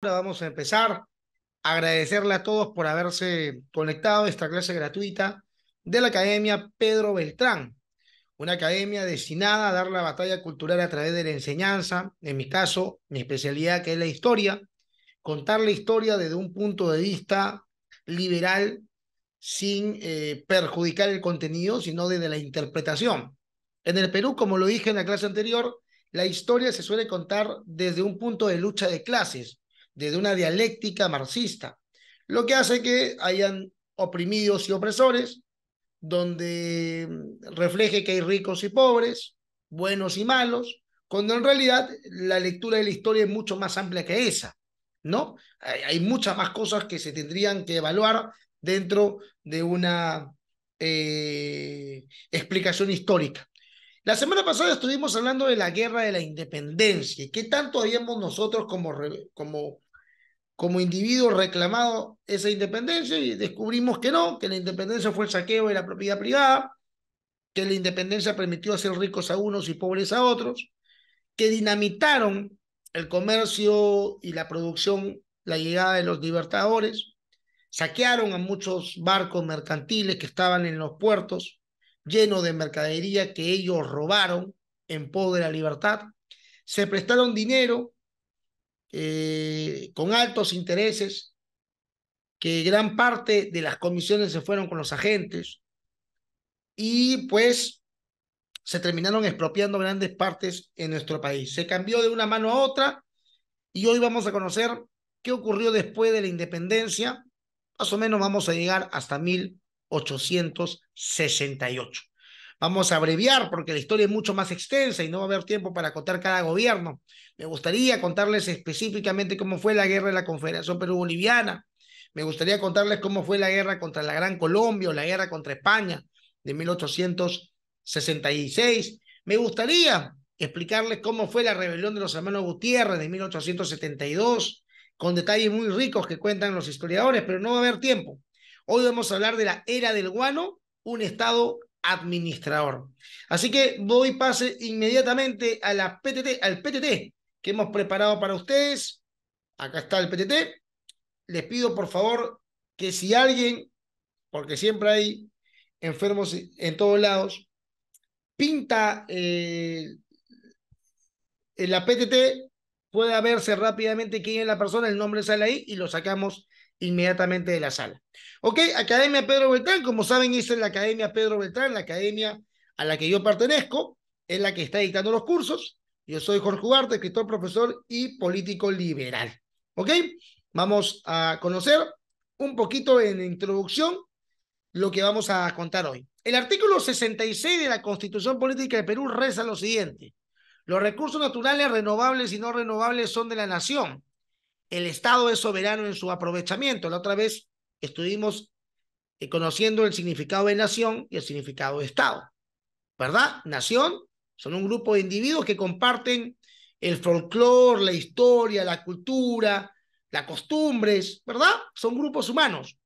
Vamos a empezar. Agradecerle a todos por haberse conectado a esta clase gratuita de la Academia Pedro Beltrán, una academia destinada a dar la batalla cultural a través de la enseñanza. En mi caso, mi especialidad que es la historia, contar la historia desde un punto de vista liberal sin perjudicar el contenido, sino desde la interpretación. En el Perú, como lo dije en la clase anterior, la historia se suele contar desde un punto de lucha de clases, desde una dialéctica marxista, lo que hace que hayan oprimidos y opresores, donde refleje que hay ricos y pobres, buenos y malos, cuando en realidad la lectura de la historia es mucho más amplia que esa, ¿no? Hay muchas más cosas que se tendrían que evaluar dentro de una explicación histórica. La semana pasada estuvimos hablando de la guerra de la independencia y qué tanto habíamos nosotros como individuos reclamado esa independencia y descubrimos que no, que la independencia fue el saqueo de la propiedad privada, que la independencia permitió hacer ricos a unos y pobres a otros, que dinamitaron el comercio y la producción, la llegada de los libertadores, saquearon a muchos barcos mercantiles que estaban en los puertos llenos de mercadería que ellos robaron en pos de la libertad, se prestaron dinero con altos intereses, que gran parte de las comisiones se fueron con los agentes y pues se terminaron expropiando grandes partes en nuestro país. Se cambió de una mano a otra y hoy vamos a conocer qué ocurrió después de la independencia. Más o menos vamos a llegar hasta 1868. Vamos a abreviar porque la historia es mucho más extensa y no va a haber tiempo para contar cada gobierno. Me gustaría contarles específicamente cómo fue la guerra de la Confederación Perú-Boliviana. Me gustaría contarles cómo fue la guerra contra la Gran Colombia o la guerra contra España de 1866. Me gustaría explicarles cómo fue la rebelión de los hermanos Gutiérrez de 1872, con detalles muy ricos que cuentan los historiadores, pero no va a haber tiempo. Hoy vamos a hablar de la era del guano, un estado administrador. Así que doy pase inmediatamente a la PTT, al PTT que hemos preparado para ustedes. Acá está el PTT. Les pido por favor que si alguien, porque siempre hay enfermos en todos lados, pinta en la PTT, pueda verse rápidamente quién es la persona, el nombre sale ahí y lo sacamos inmediatamente de la sala. Ok, Academia Pedro Beltrán, como saben, esta es la Academia Pedro Beltrán, la academia a la que yo pertenezco, es la que está dictando los cursos. Yo soy Jorge Ugarte, escritor, profesor y político liberal. Ok, vamos a conocer un poquito en introducción lo que vamos a contar hoy. El artículo 66 de la Constitución Política de Perú reza lo siguiente: los recursos naturales renovables y no renovables son de la nación. El Estado es soberano en su aprovechamiento. La otra vez estuvimos conociendo el significado de nación y el significado de Estado, ¿verdad? Nación son un grupo de individuos que comparten el folclore, la historia, la cultura, las costumbres, ¿verdad? Son grupos humanos.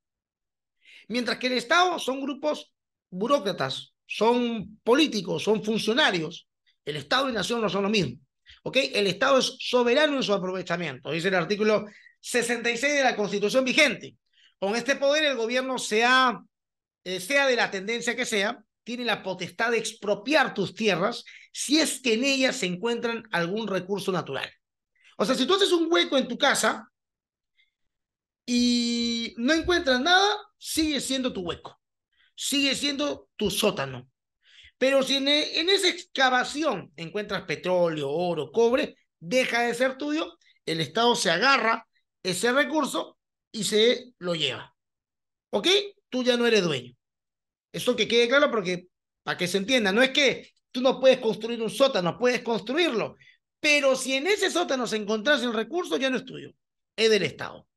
Mientras que el Estado son grupos burócratas, son políticos, son funcionarios. El Estado y nación no son lo mismo. ¿Ok? El Estado es soberano en su aprovechamiento, dice el artículo 66 de la Constitución vigente. Con este poder, el gobierno sea de la tendencia que sea, tiene la potestad de expropiar tus tierras si es que en ellas se encuentran algún recurso natural. O sea, si tú haces un hueco en tu casa y no encuentras nada, sigue siendo tu hueco, sigue siendo tu sótano. Pero si en esa excavación encuentras petróleo, oro, cobre, deja de ser tuyo, el Estado se agarra ese recurso y se lo lleva. ¿Ok? Tú ya no eres dueño. Eso que quede claro porque, para que se entienda, no es que tú no puedes construir un sótano, puedes construirlo, pero si en ese sótano se encontrase el recurso, ya no es tuyo, es del Estado.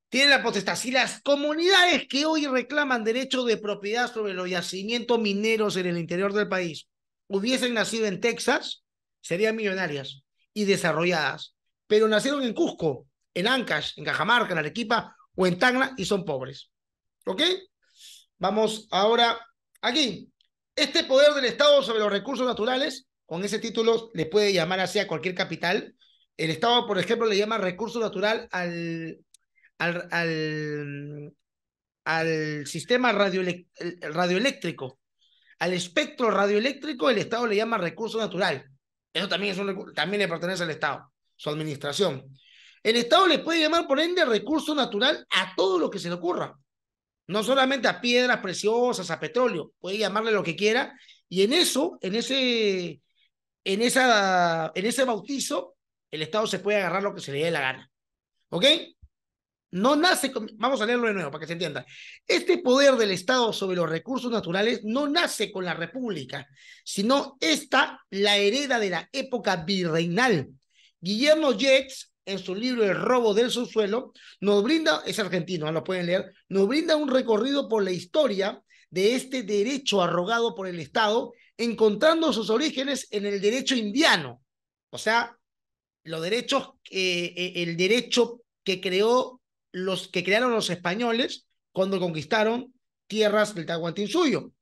Tiene la potestad. Si las comunidades que hoy reclaman derecho de propiedad sobre los yacimientos mineros en el interior del país hubiesen nacido en Texas, serían millonarias y desarrolladas, pero nacieron en Cusco, en Ancash, en Cajamarca, en Arequipa o en Tacna y son pobres. ¿Ok? Vamos ahora aquí. Este poder del Estado sobre los recursos naturales, con ese título le puede llamar así a cualquier capital, El Estado, por ejemplo, le llama recurso natural al, al, al sistema radioeléctrico, al espectro radioeléctrico, el Estado le llama recurso natural. Eso también, también le pertenece al Estado, su administración. El Estado le puede llamar, por ende, recurso natural a todo lo que se le ocurra. No solamente a piedras preciosas, a petróleo, puede llamarle lo que quiera, y en eso, en ese bautizo, el Estado se puede agarrar lo que se le dé la gana. ¿Ok? No nace vamos a leerlo de nuevo para que se entienda. Este poder del Estado sobre los recursos naturales no nace con la República, sino esta la hereda de la época virreinal. Guillermo Yates, en su libro El robo del subsuelo, nos brinda, es argentino, lo pueden leer, nos brinda un recorrido por la historia de este derecho arrogado por el Estado, encontrando sus orígenes en el derecho indiano. O sea, los derechos, el derecho que creó los que crearon los españoles cuando conquistaron tierras del Tahuantinsuyo.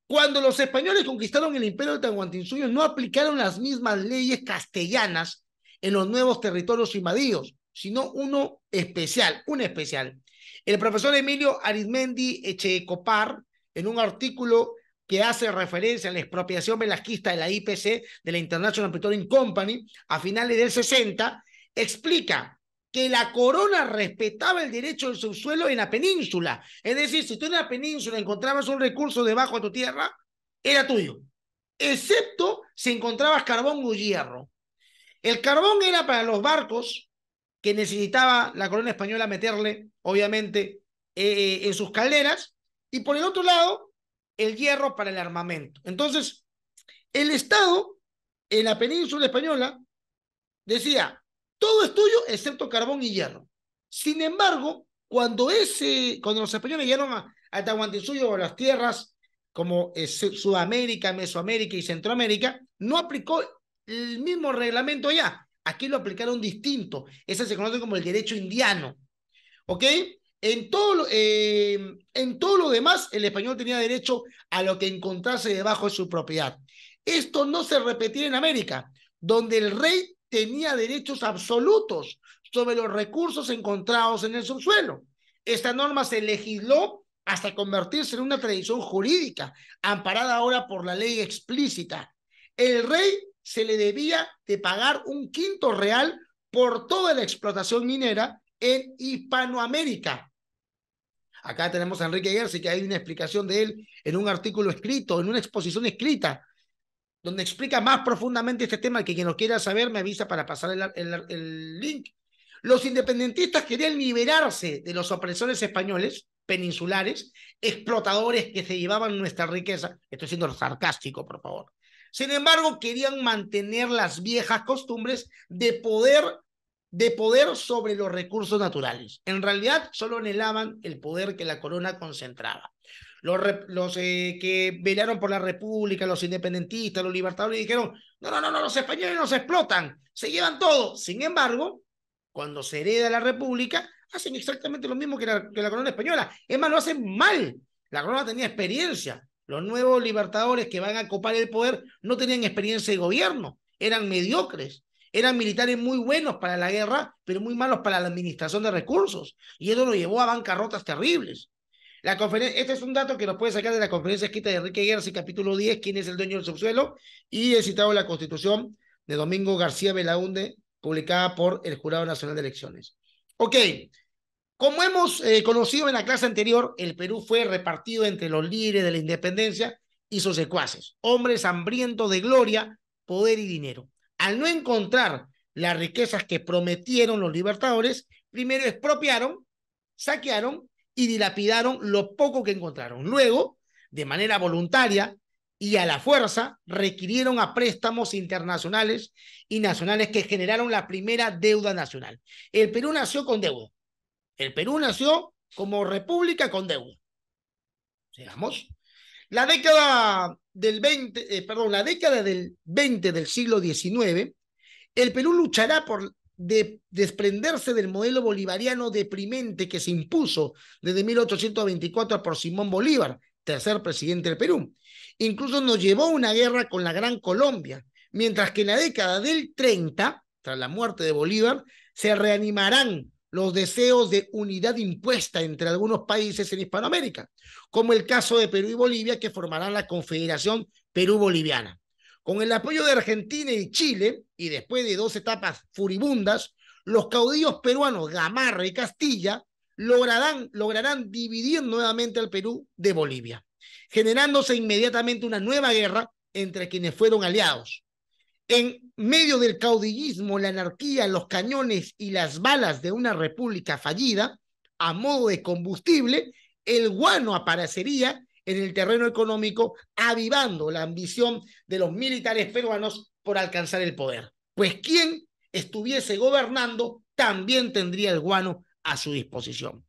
Cuando los españoles conquistaron el imperio del Tahuantinsuyo, no aplicaron las mismas leyes castellanas en los nuevos territorios invadidos, sino uno especial, un especial. El profesor Emilio Arizmendi Echecopar, en un artículo que hace referencia a la expropiación velasquista de la IPC, de la International Petroleum Company, a finales del 60, explica que la corona respetaba el derecho del subsuelo en la península. Es decir, si tú en la península encontrabas un recurso debajo de tu tierra, era tuyo, excepto si encontrabas carbón o hierro. El carbón era para los barcos que necesitaba la corona española meterle, obviamente, en sus calderas, y por el otro lado, el hierro para el armamento. Entonces, el Estado en la península española decía, todo es tuyo excepto carbón y hierro. Sin embargo, cuando los españoles llegaron a Tahuantinsuyo o a las tierras como Sudamérica, Mesoamérica y Centroamérica, no aplicó el mismo reglamento allá. Aquí lo aplicaron distinto. Ese se conoce como el derecho indiano. ¿Ok? En todo lo demás, el español tenía derecho a lo que encontrase debajo de su propiedad. Esto no se repetía en América, donde el rey tenía derechos absolutos sobre los recursos encontrados en el subsuelo. Esta norma se legisló hasta convertirse en una tradición jurídica, amparada ahora por la ley explícita. El rey se le debía de pagar un quinto real por toda la explotación minera en Hispanoamérica. Acá tenemos a Enrique Gersi, que hay una explicación de él en un artículo escrito, en una exposición escrita, donde explica más profundamente este tema, que quien lo quiera saber me avisa para pasar el link. Los independentistas querían liberarse de los opresores españoles, peninsulares, explotadores que se llevaban nuestra riqueza. Estoy siendo sarcástico, por favor. Sin embargo, querían mantener las viejas costumbres de poder sobre los recursos naturales. En realidad, solo anhelaban el poder que la corona concentraba. Los que velaron por la república, los independentistas, los libertadores, dijeron, no, los españoles nos explotan, se llevan todo. Sin embargo, cuando se hereda la república, hacen exactamente lo mismo que la corona española. Es más, lo hacen mal. La corona tenía experiencia. Los nuevos libertadores que van a copar el poder no tenían experiencia de gobierno, eran mediocres. Eran militares muy buenos para la guerra, pero muy malos para la administración de recursos. Y eso lo llevó a bancarrotas terribles. Este es un dato que nos puede sacar de la conferencia escrita de Enrique Gersi, capítulo 10, quién es el dueño del subsuelo, y he citado la Constitución de Domingo García Belaúnde, publicada por el Jurado Nacional de Elecciones. Ok, como hemos conocido en la clase anterior, el Perú fue repartido entre los líderes de la independencia y sus secuaces, hombres hambrientos de gloria, poder y dinero. Al no encontrar las riquezas que prometieron los libertadores, primero expropiaron, saquearon y dilapidaron lo poco que encontraron. Luego, de manera voluntaria y a la fuerza, requirieron a préstamos internacionales y nacionales que generaron la primera deuda nacional. El Perú nació con deuda. El Perú nació como república con deuda. Sigamos. La década del 20 del siglo XIX, el Perú luchará por desprenderse del modelo bolivariano deprimente que se impuso desde 1824 por Simón Bolívar, tercer presidente del Perú. Incluso nos llevó a una guerra con la Gran Colombia, mientras que en la década del 30, tras la muerte de Bolívar, se reanimarán los deseos de unidad impuesta entre algunos países en Hispanoamérica, como el caso de Perú y Bolivia, que formarán la Confederación Perú-Boliviana. Con el apoyo de Argentina y Chile, y después de 2 etapas furibundas, los caudillos peruanos Gamarra y Castilla lograrán dividir nuevamente al Perú de Bolivia, generándose inmediatamente una nueva guerra entre quienes fueron aliados. En medio del caudillismo, la anarquía, los cañones y las balas de una república fallida, a modo de combustible, el guano aparecería en el terreno económico, avivando la ambición de los militares peruanos por alcanzar el poder. Pues quien estuviese gobernando también tendría el guano a su disposición.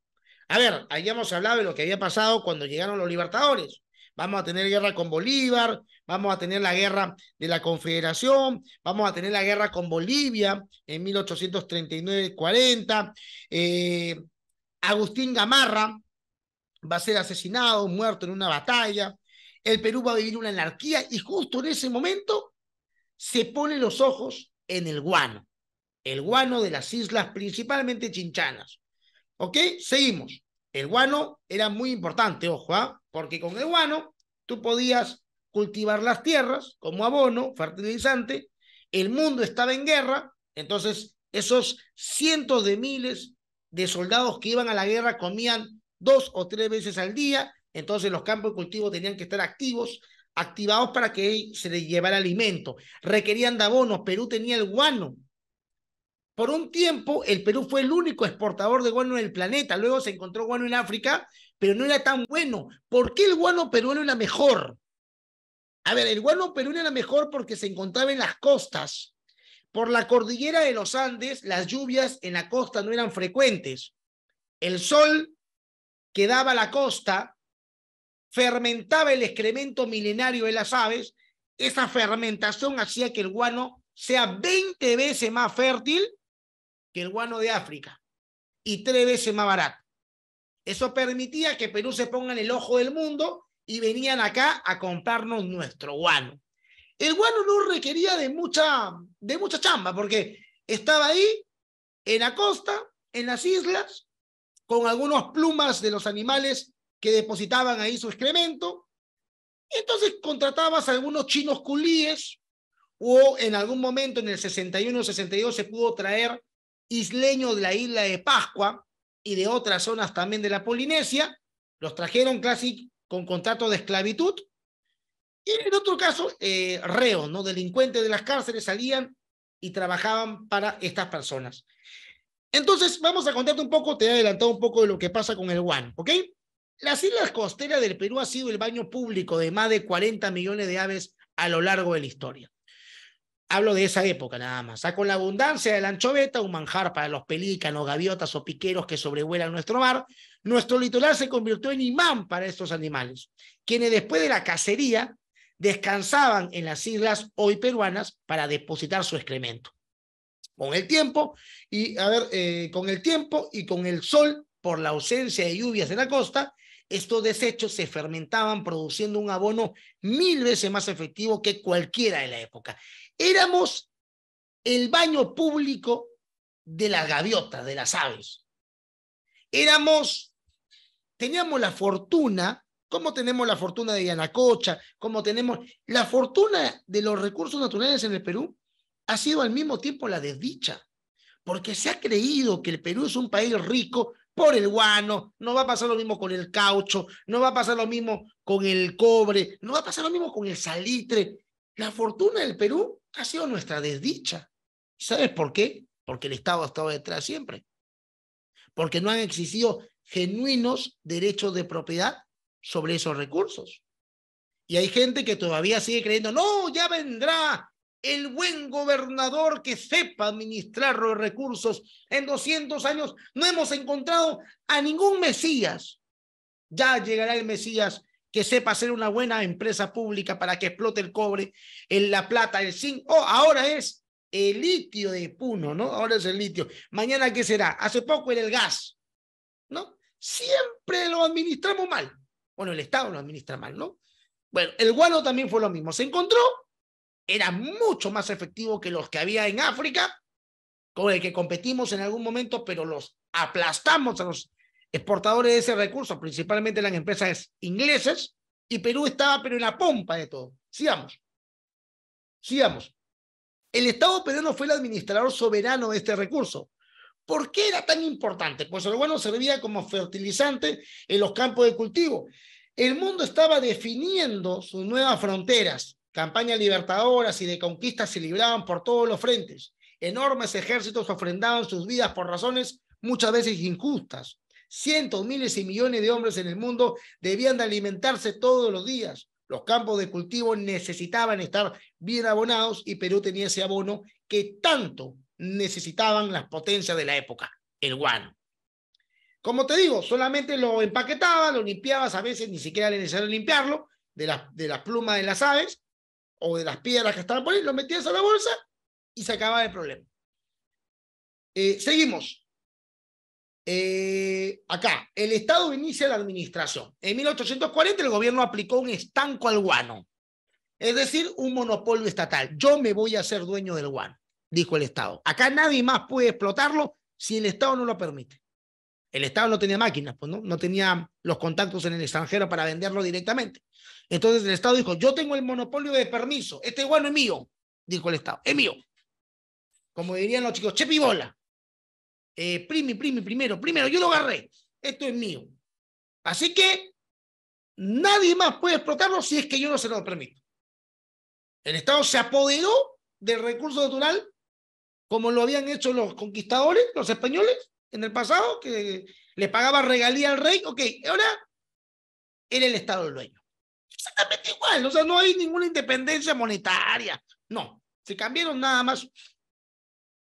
A ver, habíamos hablado de lo que había pasado cuando llegaron los libertadores. Vamos a tener guerra con Bolívar, vamos a tener la guerra de la Confederación, vamos a tener la guerra con Bolivia en 1839-40. Agustín Gamarra va a ser asesinado, muerto en una batalla. El Perú va a vivir una anarquía y justo en ese momento se ponen los ojos en el guano de las islas principalmente chinchanas. ¿Ok? Seguimos. El guano era muy importante, ojo, porque con el guano tú podías cultivar las tierras como abono, fertilizante, el mundo estaba en guerra, entonces esos cientos de miles de soldados que iban a la guerra comían 2 o 3 veces al día, entonces los campos de cultivo tenían que estar activados para que se les llevara alimento, requerían de abonos, Perú tenía el guano. Por un tiempo, el Perú fue el único exportador de guano en el planeta. Luego se encontró guano en África, pero no era tan bueno. ¿Por qué el guano peruano era mejor? A ver, el guano peruano era mejor porque se encontraba en las costas. Por la cordillera de los Andes, las lluvias en la costa no eran frecuentes. El sol que daba a la costa fermentaba el excremento milenario de las aves. Esa fermentación hacía que el guano sea 20 veces más fértil que el guano de África y 3 veces más barato. Eso permitía que Perú se ponga en el ojo del mundo y venían acá a comprarnos nuestro guano. El guano no requería de mucha chamba porque estaba ahí en la costa, en las islas, con algunas plumas de los animales que depositaban ahí su excremento. Entonces contratabas a algunos chinos culíes o en algún momento en el 61-62 se pudo traer isleños de la isla de Pascua y de otras zonas también de la Polinesia, los trajeron casi con contrato de esclavitud, y en otro caso, reos, ¿no? Delincuentes de las cárceles salían y trabajaban para estas personas. Entonces, vamos a contarte un poco, te he adelantado un poco de lo que pasa con el guano, ¿ok? Las islas costeras del Perú ha sido el baño público de más de 40 millones de aves a lo largo de la historia. Hablo de esa época nada más. Con la abundancia de la anchoveta, un manjar para los pelícanos, gaviotas o piqueros que sobrevuelan nuestro mar, nuestro litoral se convirtió en imán para estos animales, quienes después de la cacería descansaban en las islas hoy peruanas para depositar su excremento. Con el tiempo y con el sol, por la ausencia de lluvias en la costa, estos desechos se fermentaban produciendo un abono 1000 veces más efectivo que cualquiera de la época. Éramos el baño público de las gaviotas, de las aves. Teníamos la fortuna, como tenemos la fortuna de Yanacocha, como tenemos la fortuna de los recursos naturales en el Perú, ha sido al mismo tiempo la desdicha, porque se ha creído que el Perú es un país rico por el guano, no va a pasar lo mismo con el caucho, no va a pasar lo mismo con el cobre, no va a pasar lo mismo con el salitre. La fortuna del Perú ha sido nuestra desdicha. ¿Sabes por qué? Porque el Estado ha estado detrás siempre. Porque no han existido genuinos derechos de propiedad sobre esos recursos. Y hay gente que todavía sigue creyendo, no, ya vendrá el buen gobernador que sepa administrar los recursos. En 200 años no hemos encontrado a ningún Mesías. Ya llegará el Mesías que sepa hacer una buena empresa pública para que explote el cobre, la plata, el zinc. Oh, ahora es el litio de Puno, ¿no? Ahora es el litio. Mañana, ¿qué será? Hace poco era el gas, ¿no? Siempre lo administramos mal. Bueno, el Estado lo administra mal, ¿no? Bueno, el guano también fue lo mismo. Se encontró, era mucho más efectivo que los que había en África, con el que competimos en algún momento, pero los aplastamos a los exportadores de ese recurso, principalmente las empresas inglesas, y Perú estaba pero en la pompa de todo. Sigamos. El Estado peruano fue el administrador soberano de este recurso. ¿Por qué era tan importante? Pues el guano servía como fertilizante en los campos de cultivo. El mundo estaba definiendo sus nuevas fronteras. Campañas libertadoras y de conquistas se libraban por todos los frentes. Enormes ejércitos ofrendaban sus vidas por razones muchas veces injustas. Cientos, miles y millones de hombres en el mundo debían de alimentarse todos los días. Los campos de cultivo necesitaban estar bien abonados y Perú tenía ese abono que tanto necesitaban las potencias de la época, el guano. Como te digo, solamente lo empaquetabas, lo limpiabas, a veces ni siquiera era necesario limpiarlo, de las plumas de las aves o de las piedras que estaban por ahí, lo metías a la bolsa y se acababa el problema. Seguimos. Acá, el Estado inicia la administración. En 1840 el gobierno aplicó un estanco al guano, es decir, un monopolio estatal. Yo me voy a hacer dueño del guano, dijo el Estado. Acá nadie más puede explotarlo si el Estado no lo permite. El Estado no tenía máquinas, pues no tenía los contactos en el extranjero para venderlo directamente. Entonces el Estado dijo, yo tengo el monopolio de permiso, este guano es mío, dijo el Estado, es mío. Como dirían los chicos, chepibola. Primero, yo lo agarré, esto es mío. Así que nadie más puede explotarlo si es que yo no se lo permito. El Estado se apoderó del recurso natural como lo habían hecho los conquistadores, los españoles, en el pasado, que le pagaba regalía al rey. Ok, ahora era el Estado el dueño. Exactamente igual, o sea, no hay ninguna independencia monetaria, no, se cambiaron nada más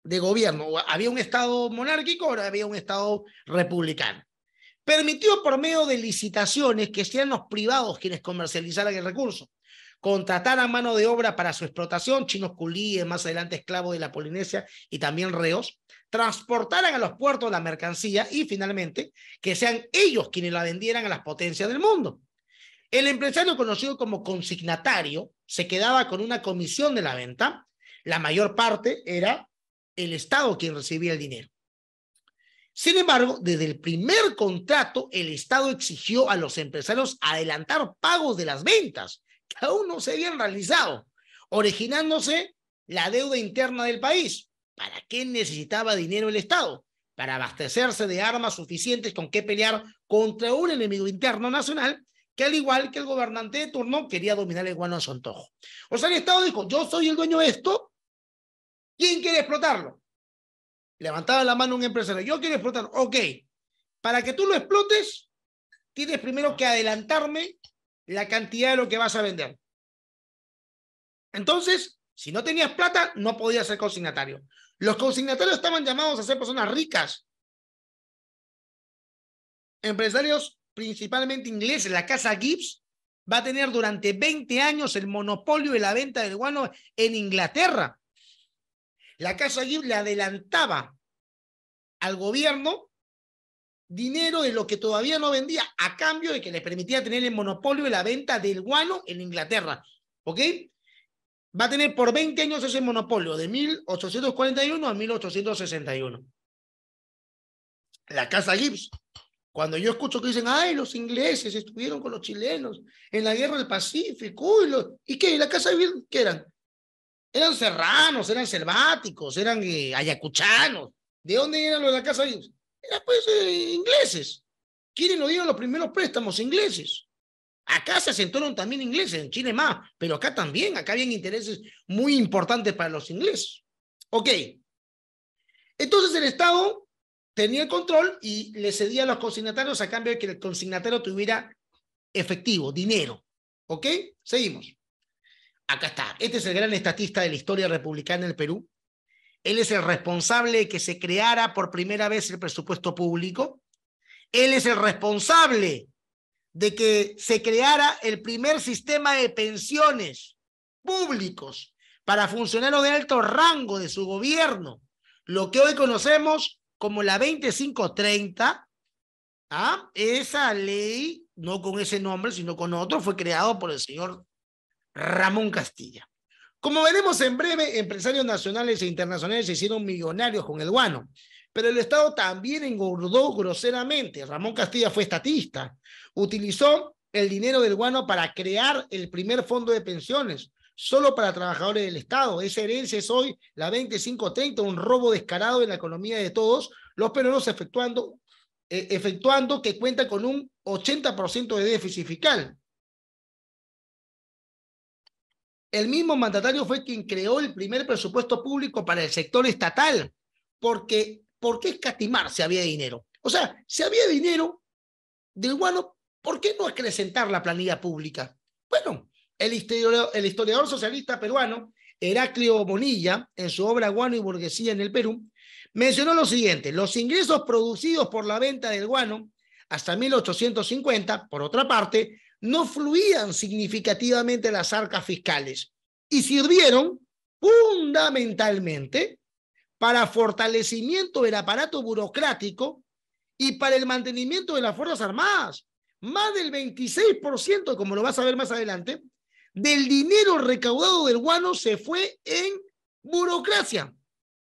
de gobierno. Había un Estado monárquico, ahora había un Estado republicano. Permitió por medio de licitaciones que sean los privados quienes comercializaran el recurso, contrataran mano de obra para su explotación, chinos culíes, más adelante esclavos de la Polinesia y también reos, transportaran a los puertos la mercancía y finalmente que sean ellos quienes la vendieran a las potencias del mundo. El empresario conocido como consignatario se quedaba con una comisión de la venta, la mayor parte era el Estado quien recibía el dinero. Sin embargo, desde el primer contrato, el Estado exigió a los empresarios adelantar pagos de las ventas que aún no se habían realizado, originándose la deuda interna del país. ¿Para qué necesitaba dinero el Estado? Para abastecerse de armas suficientes con que pelear contra un enemigo interno nacional que, al igual que el gobernante de turno, quería dominar el guano a su antojo. O sea, el Estado dijo, yo soy el dueño de esto, ¿quién quiere explotarlo? Levantaba la mano un empresario, yo quiero explotarlo. Ok, para que tú lo explotes, tienes primero que adelantarme la cantidad de lo que vas a vender. Entonces, si no tenías plata, no podías ser consignatario. Los consignatarios estaban llamados a ser personas ricas. Empresarios principalmente ingleses. La casa Gibbs va a tener durante 20 años el monopolio de la venta del guano en Inglaterra. La casa Gibbs le adelantaba al gobierno dinero de lo que todavía no vendía, a cambio de que le permitía tener el monopolio de la venta del guano en Inglaterra. ¿Ok? Va a tener por 20 años ese monopolio, de 1841 a 1861. La casa Gibbs. Cuando yo escucho que dicen, ay, los ingleses estuvieron con los chilenos en la guerra del Pacífico, ¿y qué? ¿La casa Gibbs qué eran? Eran serranos, eran selváticos, eran ayacuchanos. ¿De dónde eran los de la casa Gibbs? Eran pues ingleses. ¿Quiénes nos dieron los primeros préstamos? Ingleses. Acá se asentaron también ingleses, en Chile más, pero acá también, acá habían intereses muy importantes para los ingleses. Ok. Entonces el Estado tenía el control y le cedía a los consignatarios a cambio de que el consignatario tuviera efectivo, dinero. ¿Ok? Seguimos. Acá está. Este es el gran estatista de la historia republicana del Perú. Él es el responsable de que se creara por primera vez el presupuesto público. Él es el responsable de que se creara el primer sistema de pensiones públicos para funcionarios de alto rango de su gobierno, lo que hoy conocemos como la 2530. Esa ley, no con ese nombre, sino con otro, fue creado por el señor Ramón Castilla. Como veremos en breve, empresarios nacionales e internacionales se hicieron millonarios con el guano, pero el Estado también engordó groseramente. Ramón Castilla fue estatista, utilizó el dinero del guano para crear el primer fondo de pensiones, solo para trabajadores del Estado. Esa herencia es hoy la 2530, un robo descarado en la economía de todos los peruanos efectuando que cuenta con un 80% de déficit fiscal. El mismo mandatario fue quien creó el primer presupuesto público para el sector estatal, porque ¿por qué escatimar si había dinero? O sea, si había dinero del guano, ¿por qué no acrecentar la planilla pública? Bueno, el historiador socialista peruano Heraclio Bonilla, en su obra Guano y Burguesía en el Perú, mencionó lo siguiente: los ingresos producidos por la venta del guano hasta 1850, por otra parte, no fluían significativamente a las arcas fiscales y sirvieron fundamentalmente para fortalecimiento del aparato burocrático y para el mantenimiento de las Fuerzas Armadas. Más del 26%, como lo vas a ver más adelante, del dinero recaudado del guano se fue en burocracia,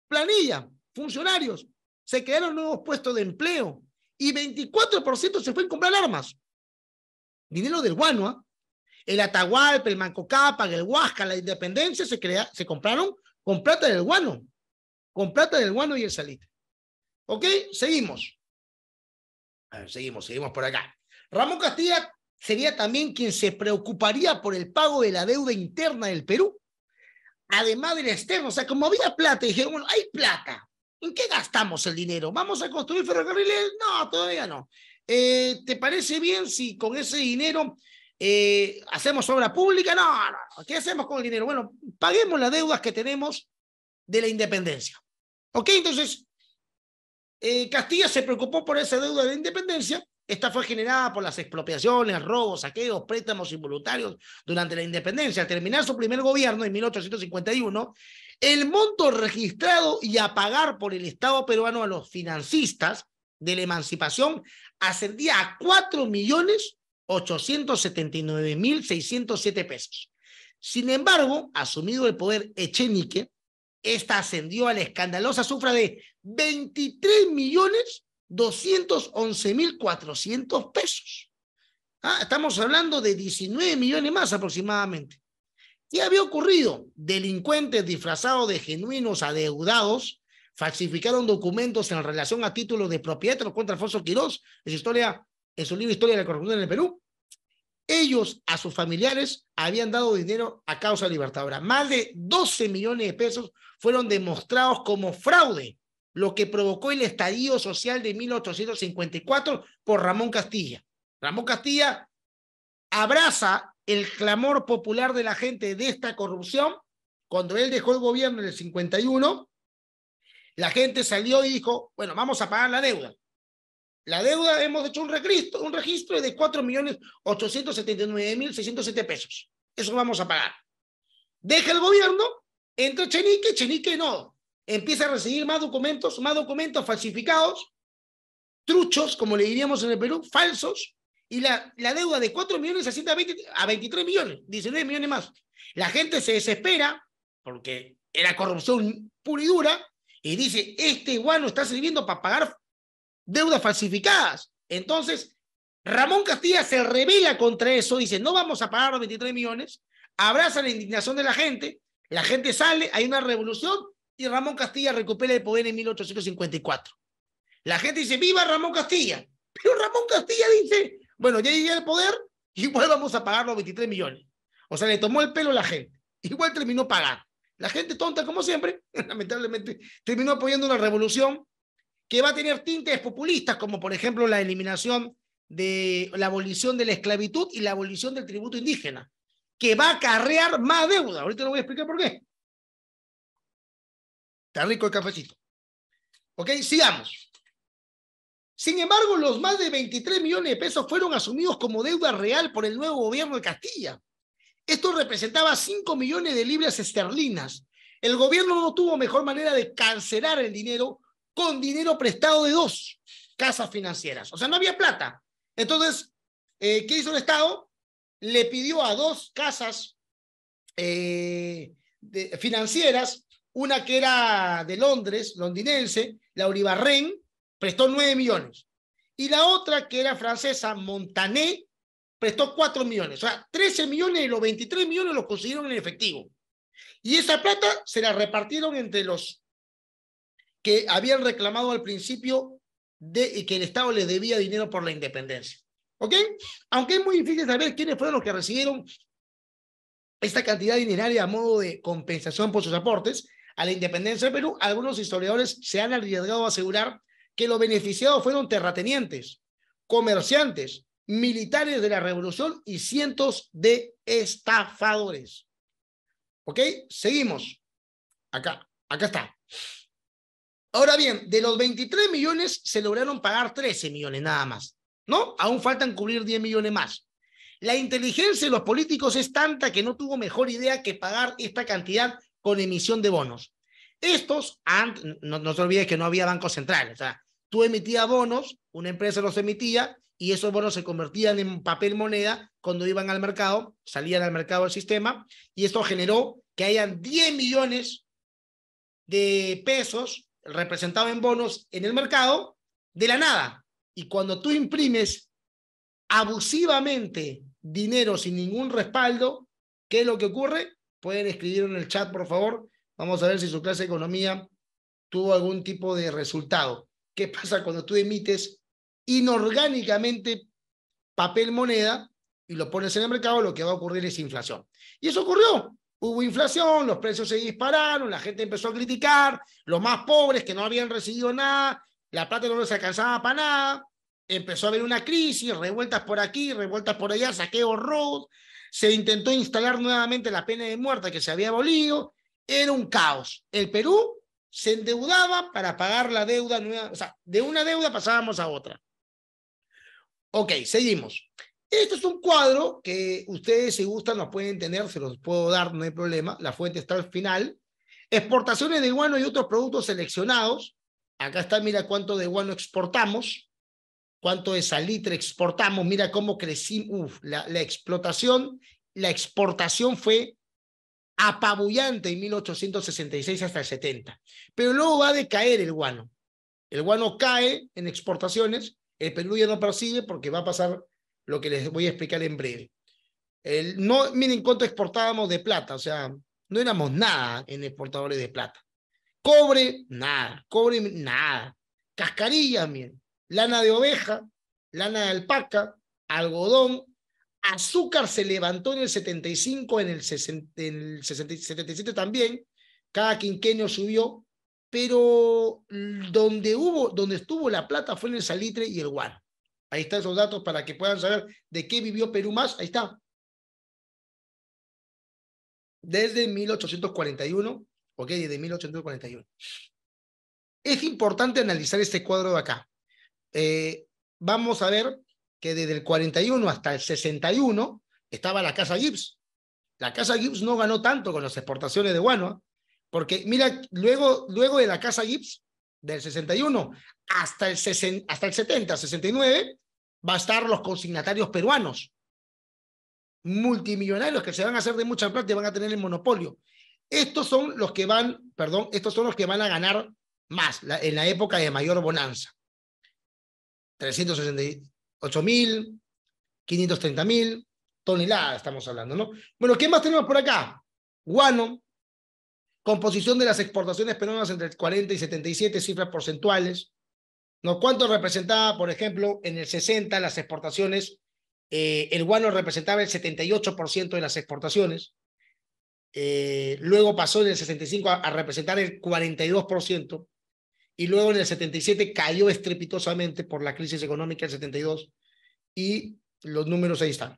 planilla, funcionarios, se crearon nuevos puestos de empleo y 24% se fue en comprar armas. Dinero del guano, ¿eh? El Atahualpa, el Manco Cápac, el Huáscar, la Independencia se compraron con plata del guano, y el salitre. ¿Ok? Seguimos. A ver, seguimos por acá. Ramón Castilla sería también quien se preocuparía por el pago de la deuda interna del Perú, además del externo. O sea, como había plata, dijeron, bueno, hay plata, ¿en qué gastamos el dinero? ¿Vamos a construir ferrocarriles? No, todavía no. ¿Te parece bien si con ese dinero hacemos obra pública? No. ¿Qué hacemos con el dinero? Bueno, paguemos las deudas que tenemos de la independencia. ¿Ok? Entonces, Castilla se preocupó por esa deuda de la independencia. Esta fue generada por las expropiaciones, robos, saqueos, préstamos involuntarios durante la independencia. Al terminar su primer gobierno en 1851, el monto registrado y a pagar por el Estado peruano a los financistas de la emancipación ascendía a 4.879.607 pesos. Sin embargo, asumido el poder Echenique, esta ascendió a la escandalosa cifra de 23.211.400 pesos. Estamos hablando de 19 millones más aproximadamente. ¿Qué había ocurrido? Delincuentes disfrazados de genuinos adeudados falsificaron documentos en relación a títulos de propiedad contra Alfonso Quirós en su libro Historia de la Corrupción en el Perú. Ellos a sus familiares habían dado dinero a causa libertadora. Más de 12 millones de pesos fueron demostrados como fraude, lo que provocó el estallido social de 1854 por Ramón Castilla. Ramón Castilla abraza el clamor popular de la gente de esta corrupción. Cuando él dejó el gobierno en el 51, la gente salió y dijo, bueno, vamos a pagar la deuda. La deuda, hemos hecho un registro de 4.879.607 pesos. Eso vamos a pagar. Deja el gobierno, entra Echenique no. Empieza a recibir más documentos falsificados, truchos, como le diríamos en el Perú, falsos, y la deuda de 4 millones asciende a 23 millones, 19 millones más. La gente se desespera, porque era corrupción pura y dura, y dice, este guano está sirviendo para pagar deudas falsificadas. Entonces, Ramón Castilla se rebela contra eso, dice, no vamos a pagar los 23 millones, abraza la indignación de la gente sale, hay una revolución, y Ramón Castilla recupera el poder en 1854. La gente dice, ¡viva Ramón Castilla! Pero Ramón Castilla dice, bueno, ya llegué al poder, igual vamos a pagar los 23 millones. O sea, le tomó el pelo a la gente. Igual terminó pagando. La gente tonta, como siempre, lamentablemente, terminó apoyando una revolución que va a tener tintes populistas, como por ejemplo la eliminación de la abolición de la esclavitud y la abolición del tributo indígena, que va a acarrear más deuda. Ahorita lo voy a explicar por qué. Está rico el cafecito. Ok, sigamos. Sin embargo, los más de 23 millones de pesos fueron asumidos como deuda real por el nuevo gobierno de Castilla. Esto representaba 5 millones de libras esterlinas. El gobierno no tuvo mejor manera de cancelar el dinero con dinero prestado de 2 casas financieras. O sea, no había plata. Entonces, ¿qué hizo el Estado? Le pidió a 2 casas financieras, una que era de Londres, londinense, la Olivarren, prestó 9 millones. Y la otra, que era francesa, Montané, prestó 4 millones. O sea, 13 millones de los 23 millones los consiguieron en efectivo. Y esa plata se la repartieron entre los que habían reclamado al principio de que el Estado les debía dinero por la independencia. ¿Ok? Aunque es muy difícil saber quiénes fueron los que recibieron esta cantidad dineraria a modo de compensación por sus aportes a la independencia de Perú, algunos historiadores se han arriesgado a asegurar que los beneficiados fueron terratenientes, comerciantes, militares de la revolución y cientos de estafadores. ¿Ok? Seguimos. Acá está. Ahora bien, de los 23 millones se lograron pagar 13 millones nada más, ¿no? Aún faltan cubrir 10 millones más. La inteligencia de los políticos es tanta que no tuvo mejor idea que pagar esta cantidad con emisión de bonos. Estos, no se olvide que no había banco central, o sea, tú emitías bonos, una empresa los emitía y esos bonos se convertían en papel moneda cuando iban al mercado, salían al mercado del sistema y esto generó que hayan 10 millones de pesos representados en bonos en el mercado de la nada. Y cuando tú imprimes abusivamente dinero sin ningún respaldo, ¿qué es lo que ocurre? Pueden escribir en el chat, por favor. Vamos a ver si su clase de economía tuvo algún tipo de resultado. ¿Qué pasa cuando tú emites inorgánicamente papel moneda y lo pones en el mercado? Lo que va a ocurrir es inflación. Y eso ocurrió. Hubo inflación, los precios se dispararon, la gente empezó a criticar, los más pobres que no habían recibido nada, la plata no les alcanzaba para nada, empezó a haber una crisis, revueltas por aquí, revueltas por allá, saqueos, robos, se intentó instalar nuevamente la pena de muerte que se había abolido, era un caos. El Perú se endeudaba para pagar la deuda nueva, o sea, de una deuda pasábamos a otra. Ok, seguimos. Este es un cuadro que ustedes, si gustan, nos pueden tener, se los puedo dar, no hay problema. La fuente está al final. Exportaciones de guano y otros productos seleccionados. Acá está, mira cuánto de guano exportamos, cuánto de salitre exportamos, mira cómo crecimos. La exportación fue apabullante en 1866 hasta el 70. Pero luego va a decaer el guano. El guano cae en exportaciones, el Perú ya no percibe porque va a pasar lo que les voy a explicar en breve. Miren cuánto exportábamos de plata, o sea, no éramos nada en exportadores de plata. Cobre, nada. Cobre, nada. Cascarillas, miren. Lana de oveja, lana de alpaca, algodón. Azúcar se levantó en el 75, en el 77 también. Cada quinquenio subió. Pero donde estuvo la plata fue en el salitre y el guano. Ahí están esos datos para que puedan saber de qué vivió Perú más. Ahí está. Desde 1841, ok, desde 1841. Es importante analizar este cuadro de acá. Vamos a ver que desde el 41 hasta el 61 estaba la Casa Gibbs. La Casa Gibbs no ganó tanto con las exportaciones de guano, porque mira, luego de la Casa Gibbs, del 61 hasta el 70, 69, va a estar los consignatarios peruanos, multimillonarios que se van a hacer de mucha plata y van a tener el monopolio. Estos son los que van a ganar más en la época de mayor bonanza. 368.000, 530.000 toneladas estamos hablando, ¿no? Bueno, ¿qué más tenemos por acá? Guano, composición de las exportaciones peruanas entre el 40 y 77, cifras porcentuales, ¿no? ¿Cuánto representaba, por ejemplo, en el 60 las exportaciones? El guano representaba el 78% de las exportaciones. Luego pasó en el 65 a representar el 42%. Y luego en el 77 cayó estrepitosamente por la crisis económica del 72 y los números ahí están.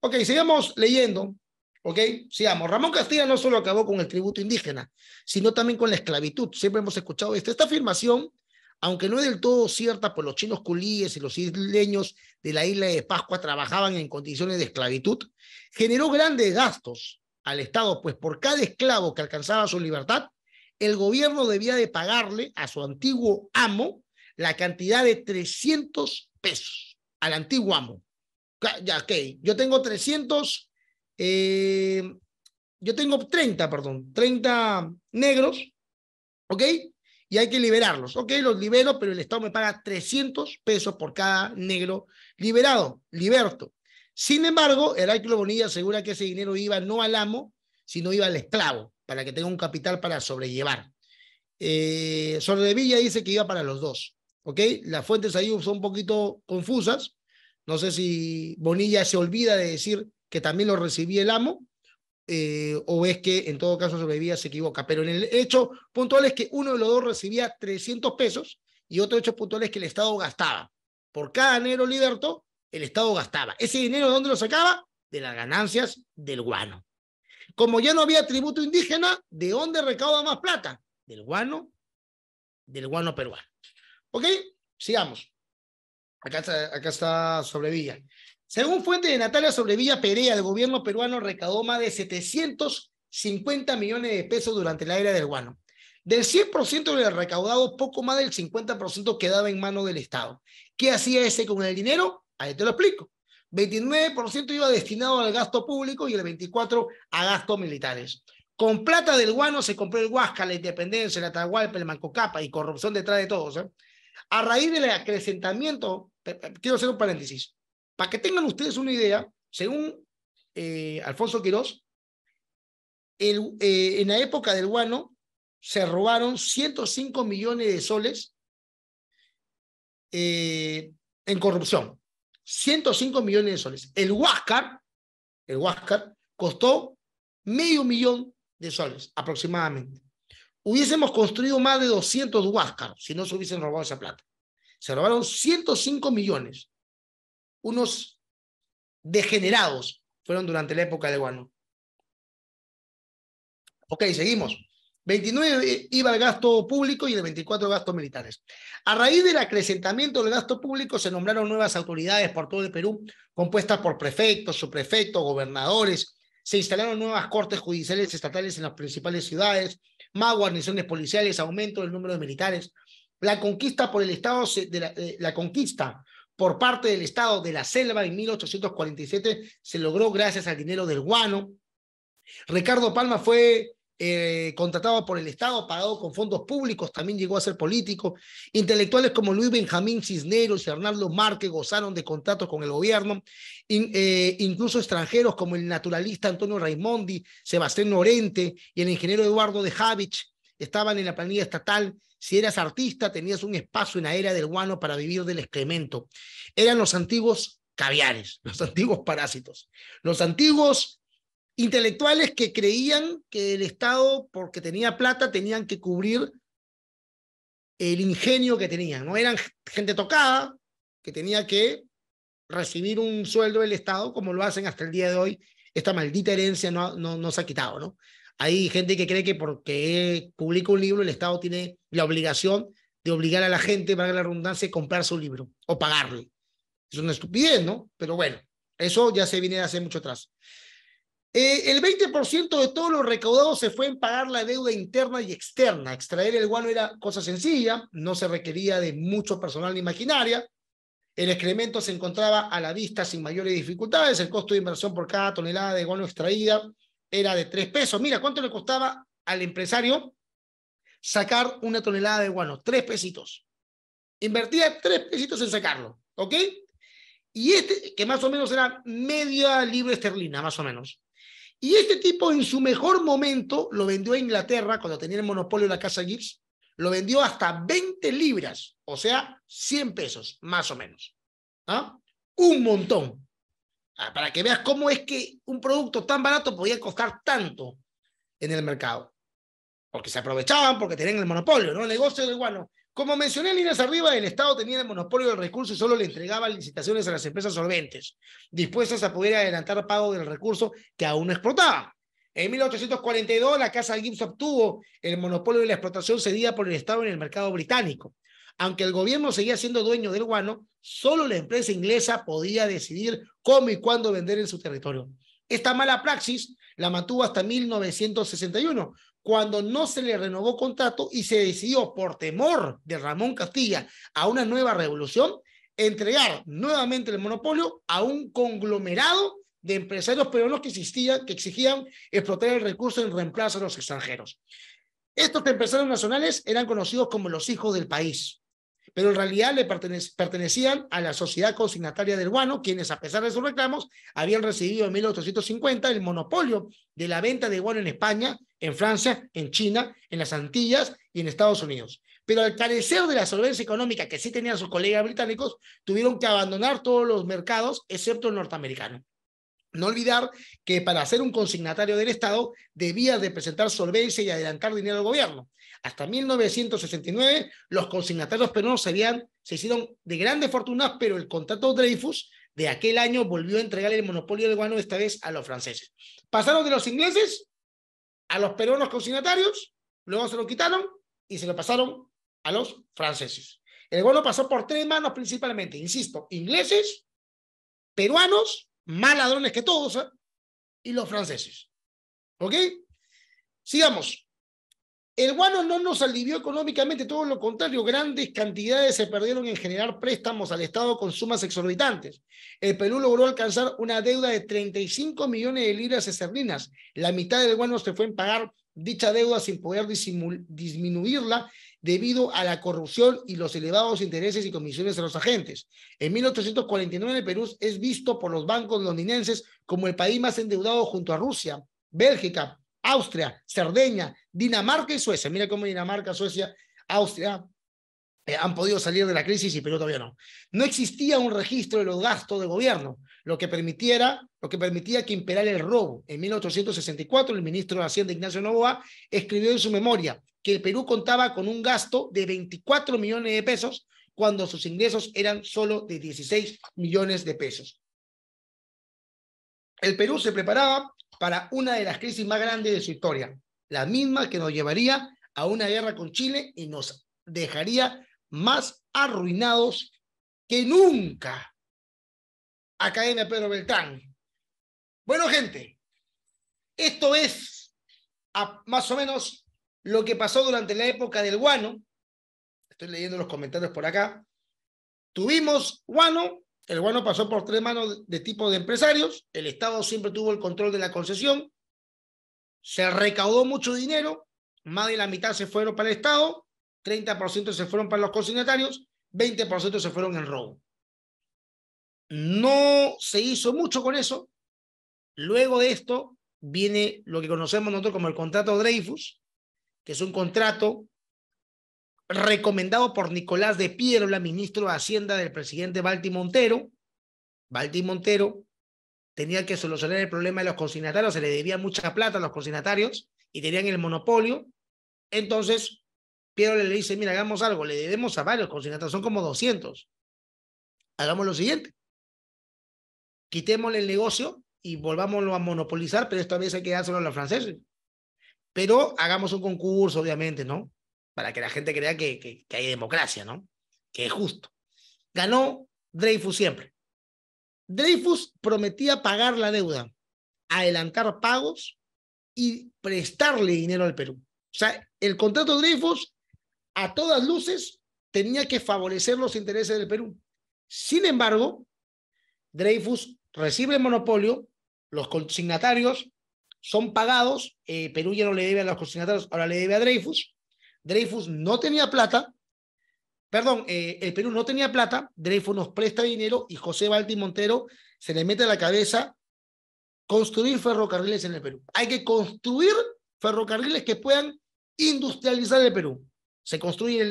Ok, sigamos leyendo. Ok, sigamos. Ramón Castilla no solo acabó con el tributo indígena, sino también con la esclavitud. Siempre hemos escuchado esto. Esta afirmación, aunque no es del todo cierta, pues los chinos culíes y los isleños de la isla de Pascua trabajaban en condiciones de esclavitud, generó grandes gastos al Estado, pues por cada esclavo que alcanzaba su libertad, el gobierno debía de pagarle a su antiguo amo la cantidad de 300 pesos al antiguo amo. Ya, ok, yo tengo 300 yo tengo 30, perdón, 30 negros, ¿ok? Y hay que liberarlos, ¿ok? Los libero, pero el Estado me paga 300 pesos por cada negro liberado, liberto. Sin embargo, Heráclito Bonilla asegura que ese dinero iba no al amo, sino iba al esclavo, para que tenga un capital para sobrellevar. Soldevilla dice que iba para los dos, ¿ok? Las fuentes ahí son un poquito confusas. No sé si Bonilla se olvida de decir que también lo recibía el amo, o es que en todo caso Sobrevivía se equivoca, pero en el hecho puntual es que uno de los dos recibía 300 pesos y otro hecho puntual es que el Estado gastaba. Por cada negro liberto, el Estado gastaba. ¿Ese dinero de dónde lo sacaba? De las ganancias del guano. Como ya no había tributo indígena, ¿de dónde recauda más plata? Del guano peruano. ¿Ok? Sigamos. Acá está Sobrevilla. Según fuente de Natalia Sobrevilla Perea, el gobierno peruano recaudó más de 750 millones de pesos durante la era del guano. Del 100% del recaudado, poco más del 50% quedaba en manos del Estado. ¿Qué hacía ese con el dinero? Ahí te lo explico. 29% iba destinado al gasto público y el 24% a gastos militares. Con plata del guano se compró el Huáscar, la Independencia, el Atahualpa, el Mancocapa y corrupción detrás de todos, ¿eh? A raíz del acrecentamiento, quiero hacer un paréntesis, para que tengan ustedes una idea, según Alfonso Quirós, en la época del guano se robaron 105 millones de soles en corrupción. 105 millones de soles. El Huáscar costó $500,000 de soles aproximadamente. Hubiésemos construido más de 200 Huáscar si no se hubiesen robado esa plata. Se robaron 105 millones. Unos degenerados fueron durante la época de guano. Ok, seguimos. 29 iba al gasto público y el 24 gastos militares. A raíz del acrecentamiento del gasto público se nombraron nuevas autoridades por todo el Perú, compuestas por prefectos, subprefectos, gobernadores. Se instalaron nuevas cortes judiciales estatales en las principales ciudades, más guarniciones policiales, aumento del número de militares. La conquista por el Estado, la conquista por parte del Estado de la selva en 1847 se logró gracias al dinero del guano. Ricardo Palma fue contratado por el Estado, pagado con fondos públicos, también llegó a ser político. Intelectuales como Luis Benjamín Cisneros y Arnaldo Márquez gozaron de contratos con el gobierno. Incluso extranjeros como el naturalista Antonio Raimondi, Sebastián Lorente y el ingeniero Eduardo de Javich estaban en la planilla estatal. Si eras artista, tenías un espacio en la era del guano para vivir del excremento. Eran los antiguos caviares, los antiguos parásitos, los antiguos intelectuales que creían que el Estado, porque tenía plata, tenían que cubrir el ingenio que tenían. No eran gente tocada, que tenía que recibir un sueldo del Estado, como lo hacen hasta el día de hoy. Esta maldita herencia no se ha quitado, ¿no? Hay gente que cree que porque publica un libro, el Estado tiene la obligación de obligar a la gente, valga la redundancia, a comprar su libro o pagarle. Es una estupidez, ¿no? Pero bueno, eso ya se viene de hace mucho atrás. El 20% de todo lo recaudado se fue en pagar la deuda interna y externa. Extraer el guano era cosa sencilla, no se requería de mucho personal ni maquinaria. El excremento se encontraba a la vista sin mayores dificultades. El costo de inversión por cada tonelada de guano extraída era de 3 pesos. Mira, ¿cuánto le costaba al empresario sacar una tonelada de guano? 3 pesitos. Invertía 3 pesitos en sacarlo, ¿ok? Y que más o menos era media libra esterlina, más o menos. Y este tipo en su mejor momento lo vendió a Inglaterra cuando tenía el monopolio de la casa Gibbs, lo vendió hasta 20 libras, o sea, 100 pesos, más o menos. ¿Ah? Un montón. Para que veas cómo es que un producto tan barato podía costar tanto en el mercado. Porque se aprovechaban, porque tenían el monopolio, ¿no? El negocio del guano. Como mencioné en líneas arriba, el Estado tenía el monopolio del recurso y solo le entregaba licitaciones a las empresas solventes, dispuestas a poder adelantar pago del recurso que aún no explotaban. En 1842, la Casa Gibbs obtuvo el monopolio de la explotación cedida por el Estado en el mercado británico. Aunque el gobierno seguía siendo dueño del guano, solo la empresa inglesa podía decidir cómo y cuándo vender en su territorio. Esta mala praxis la mantuvo hasta 1961, cuando no se le renovó contrato y se decidió, por temor de Ramón Castilla a una nueva revolución, entregar nuevamente el monopolio a un conglomerado de empresarios peruanos que exigían explotar el recurso en reemplazo a los extranjeros. Estos empresarios nacionales eran conocidos como los hijos del país, pero en realidad le pertenecían a la sociedad consignataria del guano, quienes, a pesar de sus reclamos, habían recibido en 1850 el monopolio de la venta de guano en España, en Francia, en China, en las Antillas y en Estados Unidos. Pero al carecer de la solvencia económica que sí tenían sus colegas británicos, tuvieron que abandonar todos los mercados, excepto el norteamericano. No olvidar que para ser un consignatario del Estado debía de presentar solvencia y adelantar dinero al gobierno. Hasta 1969 los consignatarios peruanos se hicieron de grandes fortunas, pero el contrato Dreyfus de aquel año volvió a entregar el monopolio del guano esta vez a los franceses. Pasaron de los ingleses a los peruanos consignatarios, luego se lo quitaron y se lo pasaron a los franceses. El guano pasó por 3 manos principalmente, insisto, ingleses, peruanos, más ladrones que todos, ¿eh? Y los franceses. ¿Ok? Sigamos. El guano no nos alivió económicamente, todo lo contrario, grandes cantidades se perdieron en generar préstamos al Estado con sumas exorbitantes. El Perú logró alcanzar una deuda de 35 millones de libras esterlinas. La mitad del guano se fue en pagar dicha deuda sin poder disminuirla debido a la corrupción y los elevados intereses y comisiones de los agentes. En 1849 el Perú es visto por los bancos londinenses como el país más endeudado junto a Rusia, Bélgica, Austria, Cerdeña, Dinamarca y Suecia. Mira cómo Dinamarca, Suecia, Austria han podido salir de la crisis y Perú todavía no. No existía un registro de los gastos de gobierno, lo que permitía que imperara el robo. En 1864, el ministro de Hacienda, Ignacio Noboa, escribió en su memoria que el Perú contaba con un gasto de 24 millones de pesos cuando sus ingresos eran solo de 16 millones de pesos. El Perú se preparaba para una de las crisis más grandes de su historia, la misma que nos llevaría a una guerra con Chile y nos dejaría más arruinados que nunca. Academia Pedro Beltrán. Bueno, gente, esto es más o menos lo que pasó durante la época del guano. Estoy leyendo los comentarios por acá. Tuvimos guano. El guano pasó por 3 manos de tipo de empresarios. El Estado siempre tuvo el control de la concesión. Se recaudó mucho dinero. Más de la mitad se fueron para el Estado. 30% se fueron para los consignatarios. 20% se fueron en robo. No se hizo mucho con eso. Luego de esto viene lo que conocemos nosotros como el contrato Dreyfus, que es un contrato recomendado por Nicolás de Pierola, ministro de Hacienda del presidente Balti Montero. Balti Montero tenía que solucionar el problema de los consignatarios, se le debía mucha plata a los consignatarios y tenían el monopolio. Entonces, Pierola le dice, mira, hagamos algo, le debemos a varios consignatarios, son como 200. Hagamos lo siguiente, quitémosle el negocio y volvámoslo a monopolizar, pero esta vez hay que dárselo a los franceses. Pero hagamos un concurso, obviamente, ¿no? Para que la gente crea que hay democracia, ¿no? Que es justo. Ganó Dreyfus siempre. Dreyfus prometía pagar la deuda, adelantar pagos y prestarle dinero al Perú. O sea, el contrato de Dreyfus, a todas luces, tenía que favorecer los intereses del Perú. Sin embargo, Dreyfus recibe el monopolio, los consignatarios son pagados, Perú ya no le debe a los consignatarios, ahora le debe a Dreyfus. Dreyfus no tenía plata, el Perú no tenía plata, Dreyfus nos presta dinero y José Balti Montero se le mete a la cabeza construir ferrocarriles en el Perú. Hay que construir ferrocarriles que puedan industrializar el Perú. Se construye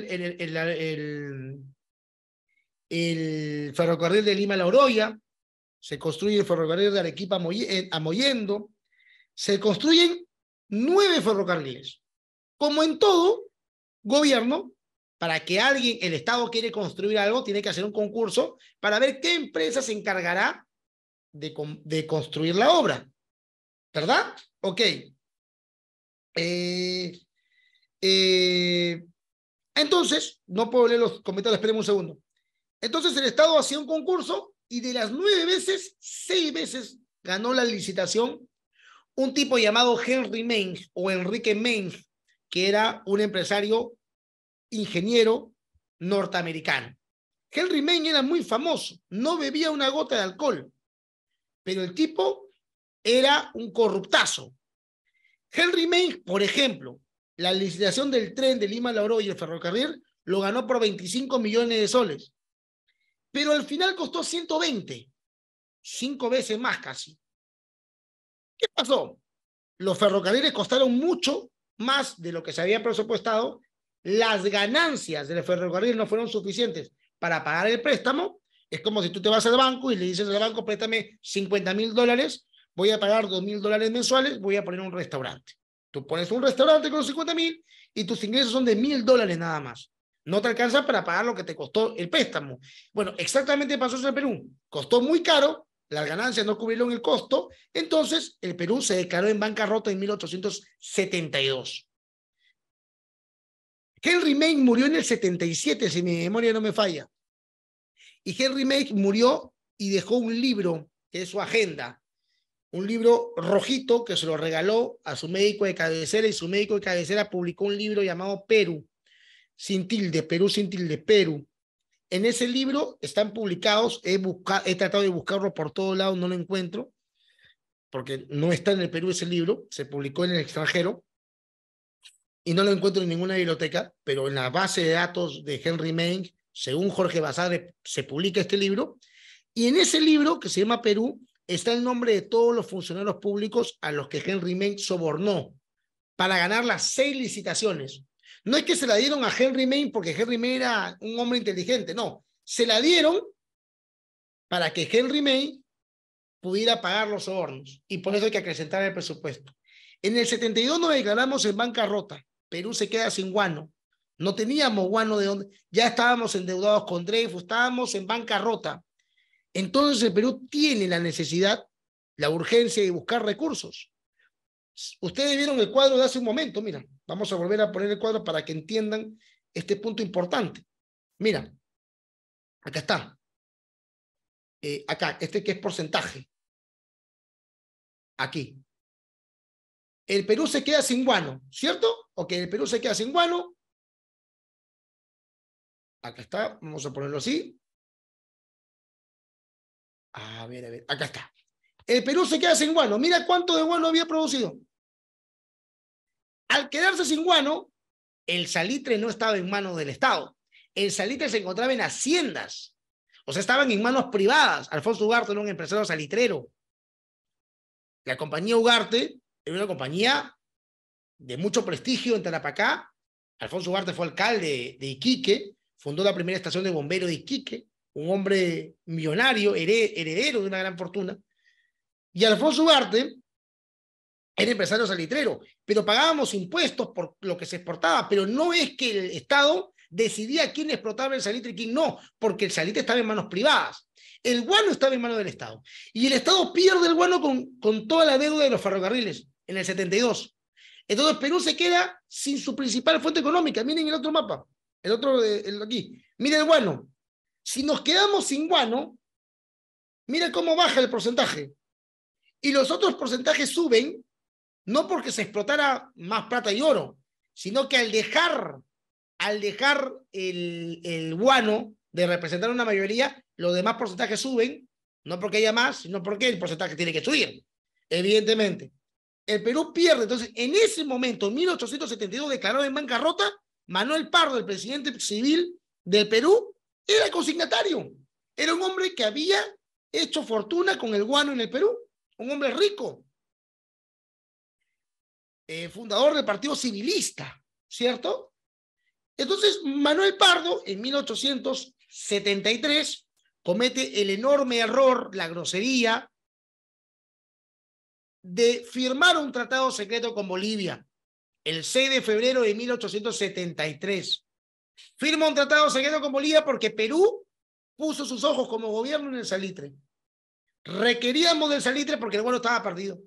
el ferrocarril de Lima a La Oroya, se construye el ferrocarril de Arequipa a Mollendo, se construyen 9 ferrocarriles. Como en todo gobierno, para que el Estado quiere construir algo, tiene que hacer un concurso para ver qué empresa se encargará de construir la obra. ¿Verdad? Ok. Entonces, no puedo leer los comentarios, espérenme un segundo. Entonces el Estado hacía un concurso y de las 9 veces, 6 veces ganó la licitación un tipo llamado Henry Menge o Enrique Menge, que era un empresario ingeniero norteamericano. Henry Menge era muy famoso, no bebía una gota de alcohol, pero el tipo era un corruptazo. Henry Main, por ejemplo, la licitación del tren de Lima a Loro y el ferrocarril lo ganó por 25 millones de soles, pero al final costó 120, 5 veces más casi. ¿Qué pasó? Los ferrocarriles costaron mucho más de lo que se había presupuestado, las ganancias del ferrocarril no fueron suficientes para pagar el préstamo. Es como si tú te vas al banco y le dices al banco, préstame $50,000, voy a pagar $2,000 mensuales, voy a poner un restaurante. Tú pones un restaurante con 50,000 y tus ingresos son de $1,000 nada más. No te alcanza para pagar lo que te costó el préstamo. Bueno, exactamente pasó eso en Perú. Costó muy caro, las ganancias no cubrieron el costo, entonces el Perú se declaró en bancarrota en 1872. Henry Main murió en el 77, si mi memoria no me falla. Y Henry Main murió y dejó un libro, que es su agenda, un libro rojito que se lo regaló a su médico de cabecera, y su médico de cabecera publicó un libro llamado Perú, sin tilde, Perú sin tilde, Perú. En ese libro están publicados, he tratado de buscarlo por todos lados, no lo encuentro, porque no está en el Perú ese libro, se publicó en el extranjero, y no lo encuentro en ninguna biblioteca, pero en la base de datos de Henry Main, según Jorge Basadre, se publica este libro, y en ese libro, que se llama Perú, está el nombre de todos los funcionarios públicos a los que Henry Main sobornó para ganar las 6 licitaciones. No es que se la dieron a Henry Main porque Henry Main era un hombre inteligente, no. Se la dieron para que Henry Main pudiera pagar los sobornos, y por eso hay que acrecentar el presupuesto. En el 72 nos declaramos en bancarrota. Perú se queda sin guano. No teníamos guano de donde. Ya estábamos endeudados con Dreyfus, estábamos en bancarrota. Entonces el Perú tiene la necesidad, la urgencia de buscar recursos. Ustedes vieron el cuadro de hace un momento, mira, vamos a volver a poner el cuadro para que entiendan este punto importante. Mira, acá está. Acá, este que es porcentaje. Aquí. El Perú se queda sin guano, ¿cierto? Ok, el Perú se queda sin guano. Acá está, vamos a ponerlo así. A ver, acá está. El Perú se queda sin guano. Mira cuánto de guano había producido. Al quedarse sin guano, el salitre no estaba en manos del Estado. El salitre se encontraba en haciendas. O sea, estaban en manos privadas. Alfonso Ugarte era un empresario salitrero. La compañía Ugarte era una compañía de mucho prestigio en Tarapacá. Alfonso Ugarte fue alcalde de Iquique, fundó la primera estación de bomberos de Iquique, un hombre millonario, heredero de una gran fortuna. Y Alfonso Ugarte era empresario salitrero, pero pagábamos impuestos por lo que se exportaba, pero no es que el Estado decidía quién explotaba el salitre y quién no, porque el salitre estaba en manos privadas. El guano estaba en manos del Estado. Y el Estado pierde el guano con toda la deuda de los ferrocarriles en el 72. Entonces Perú se queda sin su principal fuente económica. Miren el otro mapa, el aquí. Miren el guano. Si nos quedamos sin guano, miren cómo baja el porcentaje. Y los otros porcentajes suben, no porque se explotara más plata y oro, sino que al dejar el guano de representar una mayoría, los demás porcentajes suben, no porque haya más, sino porque el porcentaje tiene que subir, evidentemente. El Perú pierde. Entonces, en ese momento, en 1872, declarado en bancarrota, Manuel Pardo, el presidente civil del Perú, era consignatario. Era un hombre que había hecho fortuna con el guano en el Perú, un hombre rico. Fundador del Partido Civilista, ¿cierto? Entonces, Manuel Pardo, en 1873, comete el enorme error, la grosería, de firmar un tratado secreto con Bolivia, el 6 de febrero de 1873. Firma un tratado secreto con Bolivia porque Perú puso sus ojos como gobierno en el salitre. Requeríamos del salitre porque el guano estaba perdido.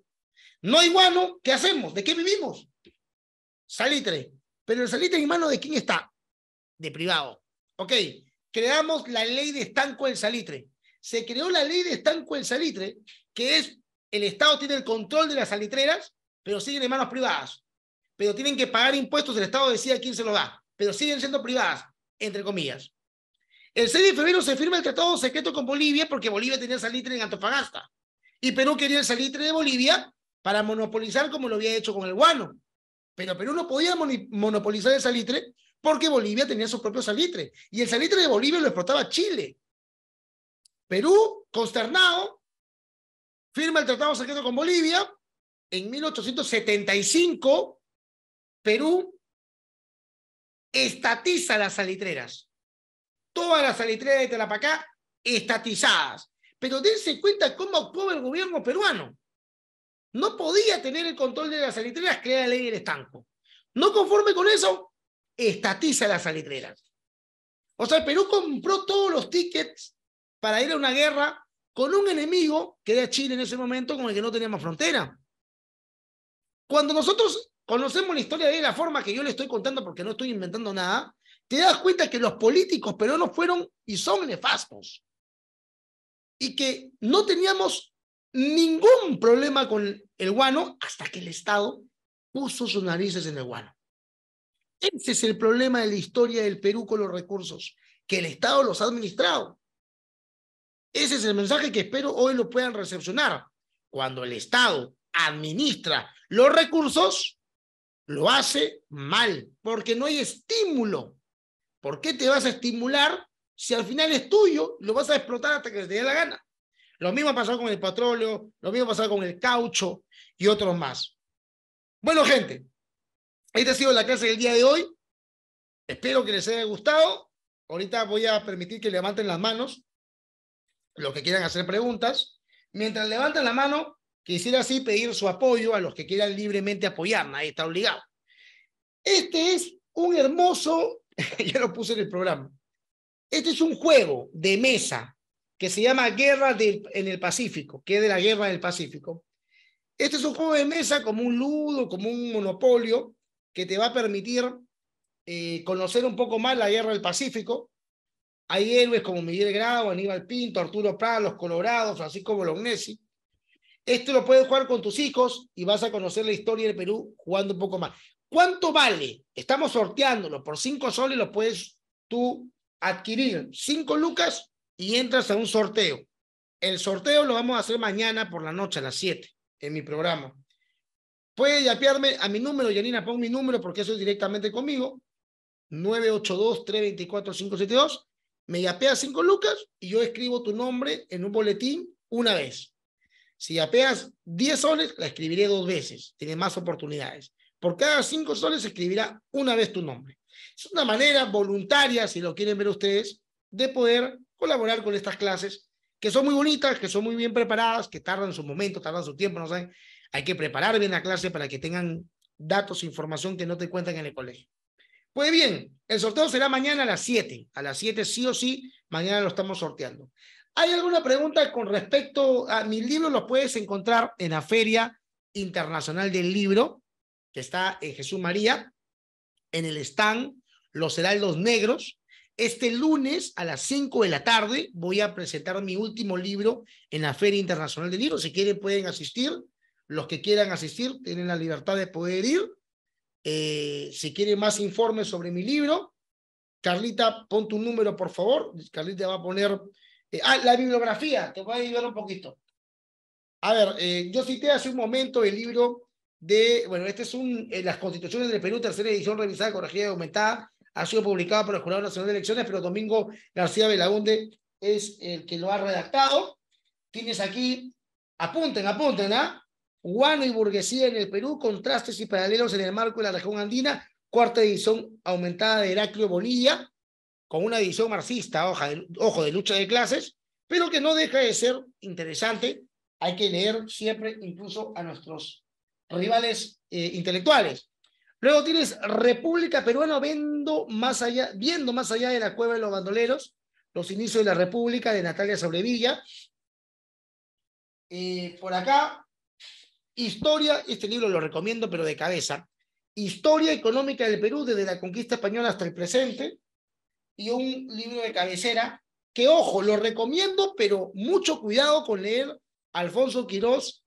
No hay guano, ¿qué hacemos? ¿De qué vivimos? Salitre. Pero el salitre en manos de quién está? De privado. Ok, creamos la ley de estanco del salitre. Se creó la ley de estanco del salitre, que es el Estado tiene el control de las salitreras, pero siguen en manos privadas. Pero tienen que pagar impuestos, el Estado decide a quién se lo da, pero siguen siendo privadas, entre comillas. El 6 de febrero se firma el tratado secreto con Bolivia porque Bolivia tenía salitre en Antofagasta. Y Perú quería el salitre de Bolivia para monopolizar como lo había hecho con el guano. Pero Perú no podía monopolizar el salitre porque Bolivia tenía su propio salitre. Y el salitre de Bolivia lo explotaba Chile. Perú, consternado, firma el tratado secreto con Bolivia. En 1875, Perú estatiza las salitreras. Todas las salitreras de Tarapacá estatizadas. Pero dense cuenta cómo actuó el gobierno peruano. No podía tener el control de las salitreras, que era la ley del estanco. No conforme con eso, estatiza las salitreras. O sea, Perú compró todos los tickets para ir a una guerra con un enemigo, que era Chile en ese momento, con el que no teníamos frontera. Cuando nosotros conocemos la historia de la forma que yo le estoy contando, porque no estoy inventando nada, te das cuenta que los políticos peruanos fueron y son nefastos. Y que no teníamos ningún problema con el guano hasta que el Estado puso sus narices en el guano. Ese es el problema de la historia del Perú con los recursos, que el Estado los ha administrado. Ese es el mensaje que espero hoy lo puedan recepcionar. Cuando el Estado administra los recursos, lo hace mal, porque no hay estímulo. ¿Por qué te vas a estimular si al final es tuyo? Lo vas a explotar hasta que te dé la gana. Lo mismo ha pasado con el petróleo, lo mismo ha pasado con el caucho y otros más. Bueno, gente, esta ha sido la clase del día de hoy. Espero que les haya gustado. Ahorita voy a permitir que levanten las manos los que quieran hacer preguntas. Mientras levantan la mano, quisiera así pedir su apoyo a los que quieran libremente apoyar. Nadie está obligado. Este es un hermoso, ya lo puse en el programa, este es un juego de mesa que se llama Guerra en el Pacífico, que es de la Guerra del Pacífico. Este es un juego de mesa como un ludo, como un monopolio, que te va a permitir conocer un poco más la Guerra del Pacífico. Hay héroes como Miguel Grau, Aníbal Pinto, Arturo Prat, los Colorados, Francisco Bolognesi. Esto lo puedes jugar con tus hijos y vas a conocer la historia del Perú jugando un poco más. ¿Cuánto vale? Estamos sorteándolo por 5 soles, lo puedes tú adquirir 5 lucas y entras a un sorteo. El sorteo lo vamos a hacer mañana por la noche a las 7 en mi programa. Puedes yapearme a mi número, Yanina, pon mi número porque eso es directamente conmigo, 982-324-572. Me yapeas 5 lucas y yo escribo tu nombre en un boletín una vez. Si yapeas 10 soles, la escribiré 2 veces. Tienes más oportunidades. Por cada 5 soles se escribirá una vez tu nombre. Es una manera voluntaria, si lo quieren ver ustedes, de poder colaborar con estas clases, que son muy bonitas, que son muy bien preparadas, que tardan su momento, tardan su tiempo, no saben. Hay que preparar bien la clase para que tengan datos, información que no te cuentan en el colegio. Pues bien, el sorteo será mañana a las 7. A las 7 sí o sí, mañana lo estamos sorteando. ¿Hay alguna pregunta con respecto a mis libros? Los puedes encontrar en la Feria Internacional del Libro, que está en Jesús María, en el stand Los Heraldos Negros. Este lunes a las 5 de la tarde voy a presentar mi último libro en la Feria Internacional del Libro. Si quieren pueden asistir. Los que quieran asistir tienen la libertad de poder ir. Si quieren más informes sobre mi libro, Carlita, pon tu número, por favor. Carlita va a poner... la bibliografía, te voy a ayudar un poquito. A ver, yo cité hace un momento el libro de... Bueno, este es Las Constituciones del Perú, tercera edición, revisada, corregida y aumentada. Ha sido publicado por el Jurado Nacional de Elecciones, pero Domingo García Belaúnde es el que lo ha redactado. Tienes aquí... Apunten, ¿ah? Guano y burguesía en el Perú, contrastes y paralelos en el marco de la región andina, cuarta edición aumentada de Heraclio Bonilla, con una edición marxista, ojo, de lucha de clases, pero que no deja de ser interesante. Hay que leer siempre, incluso a nuestros rivales intelectuales. Luego tienes República Peruana viendo más allá de la cueva de los bandoleros, los inicios de la República, de Natalia Sobrevilla. Por acá, Historia, este libro lo recomiendo, pero de cabeza. Historia económica del Perú desde la conquista española hasta el presente. Y un libro de cabecera que, ojo, lo recomiendo, pero mucho cuidado con leer Alfonso Quirós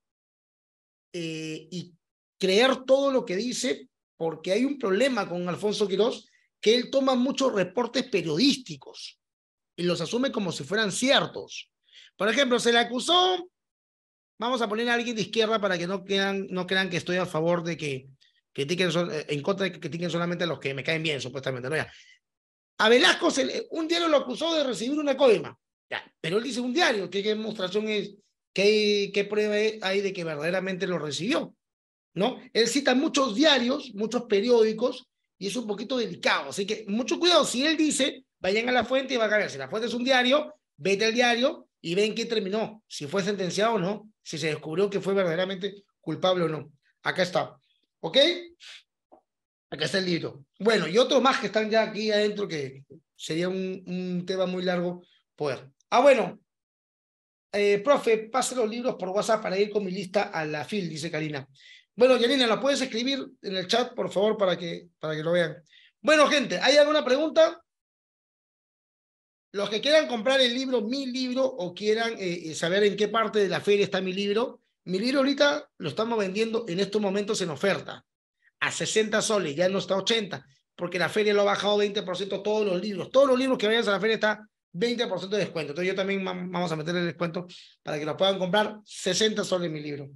y creer todo lo que dice, porque hay un problema con Alfonso Quirós, que él toma muchos reportes periodísticos y los asume como si fueran ciertos. Por ejemplo, se le acusó, vamos a poner a alguien de izquierda para que no crean que estoy a favor de que critiquen, en contra de que critiquen solamente a los que me caen bien, supuestamente, ¿no? Ya. A Velasco un diario lo acusó de recibir una coima, ya, pero él dice un diario, ¿qué demostración es? ¿Qué prueba hay de que verdaderamente lo recibió? ¿No? Él cita muchos diarios, muchos periódicos, y es un poquito delicado, así que mucho cuidado, si él dice, vayan a la fuente y van a ver, si la fuente es un diario, vete al diario y ven qué terminó, si fue sentenciado o no, si se descubrió que fue verdaderamente culpable o no. Acá está, ¿ok? Acá está el libro. Bueno, y otros más que están ya aquí adentro que sería un tema muy largo poder. Bueno, profe, pase los libros por WhatsApp para ir con mi lista a la FIL, dice Karina. Bueno, Yanina, ¿la puedes escribir en el chat, por favor, para que lo vean? Bueno, gente, ¿hay alguna pregunta? Los que quieran comprar el libro, mi libro, o quieran saber en qué parte de la feria está mi libro ahorita lo estamos vendiendo en estos momentos en oferta, a 60 soles, ya no está a 80, porque la feria lo ha bajado 20% todos los libros que vayan a la feria está 20% de descuento. Entonces yo también vamos a meterle el descuento para que lo puedan comprar 60 soles mi libro.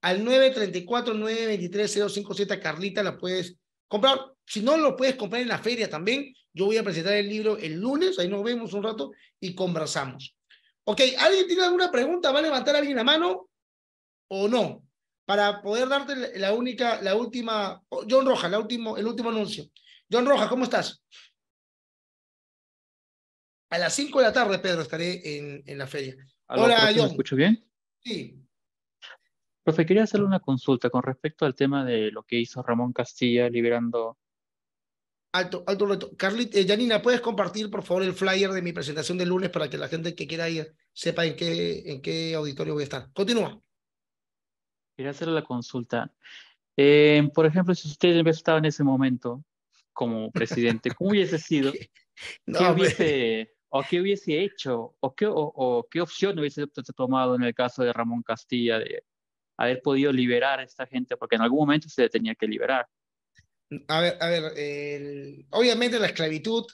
Al 934-923-057 Carlita la puedes comprar. Si no lo puedes comprar en la feria también, yo voy a presentar el libro el lunes, ahí nos vemos un rato y conversamos. Ok, ¿alguien tiene alguna pregunta? ¿Va a levantar alguien la mano o no? Para poder darte la última, John Roja, el último anuncio. John Roja, ¿cómo estás? A las 5 de la tarde, Pedro, estaré en la feria. Aló, Hola, profe, ¿me John. escucho bien? Sí. Profe, quería hacerle una consulta con respecto al tema de lo que hizo Ramón Castilla liberando. Alto reto. Carlita, Janina, ¿puedes compartir, por favor, el flyer de mi presentación del lunes para que la gente que quiera ir sepa en qué auditorio voy a estar? Continúa. Quería hacerle la consulta. Por ejemplo, si usted hubiese estado en ese momento como presidente, ¿cómo hubiese sido? ¿Qué No, hubiese, o qué hubiese hecho, o qué opción hubiese usted tomado en el caso de Ramón Castilla de haber podido liberar a esta gente? Porque en algún momento se le tenía que liberar. a ver, obviamente la esclavitud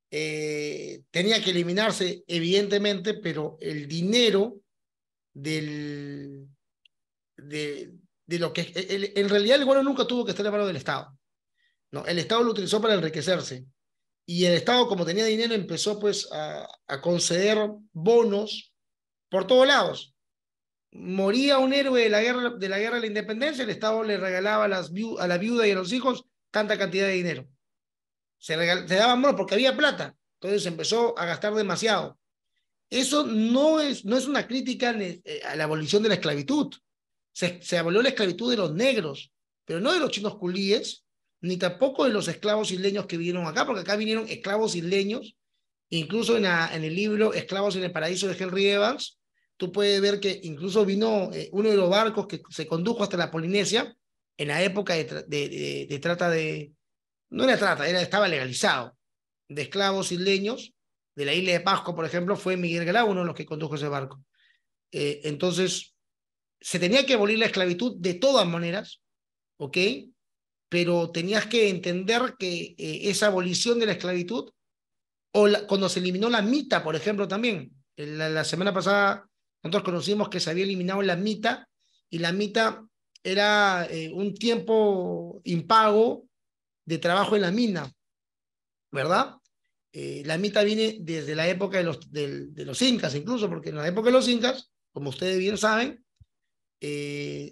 tenía que eliminarse, evidentemente, pero el dinero del, de lo que... en realidad el bono nunca tuvo que estar en manos del Estado. No, el Estado lo utilizó para enriquecerse. Y el Estado, como tenía dinero, empezó pues a conceder bonos por todos lados. Moría un héroe de la guerra de la independencia, el Estado le regalaba a la viuda y a los hijos tanta cantidad de dinero. Se daban bonos porque había plata, entonces se empezó a gastar demasiado. Eso no es una crítica a la abolición de la esclavitud. Se abolió la esclavitud de los negros, pero no de los chinos culíes, ni tampoco de los esclavos isleños que vinieron acá, porque acá vinieron esclavos isleños. Incluso en el libro Esclavos en el Paraíso de Henry Evans, tú puedes ver que incluso vino uno de los barcos que se condujo hasta la Polinesia en la época de trata de... No era trata, estaba legalizado, de esclavos isleños. De la isla de Pascua, por ejemplo, fue Miguel Grau uno de los que condujo ese barco. Entonces, se tenía que abolir la esclavitud de todas maneras, ¿ok? Pero tenías que entender que esa abolición de la esclavitud cuando se eliminó la mita, por ejemplo, también. La semana pasada nosotros conocimos que se había eliminado la mita y la mita era un tiempo impago de trabajo en la mina, ¿verdad? La mita viene desde la época de los incas, incluso, porque en la época de los incas, como ustedes bien saben,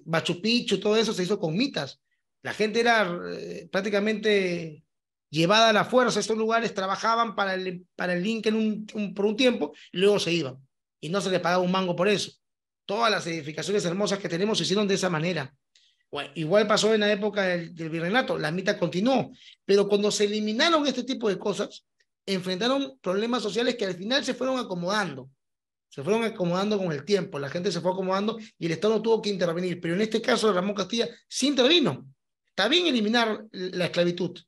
Machu Picchu, todo eso se hizo con mitas. La gente era prácticamente llevada a la fuerza a estos lugares, trabajaban para el Inca por un tiempo y luego se iban. Y no se les pagaba un mango por eso. Todas las edificaciones hermosas que tenemos se hicieron de esa manera. Bueno, igual pasó en la época del virreinato, la mitad continuó, pero cuando se eliminaron este tipo de cosas, enfrentaron problemas sociales que al final se fueron acomodando con el tiempo, la gente se fue acomodando y el Estado no tuvo que intervenir, pero en este caso de Ramón Castilla sí intervino. Está bien eliminar la esclavitud,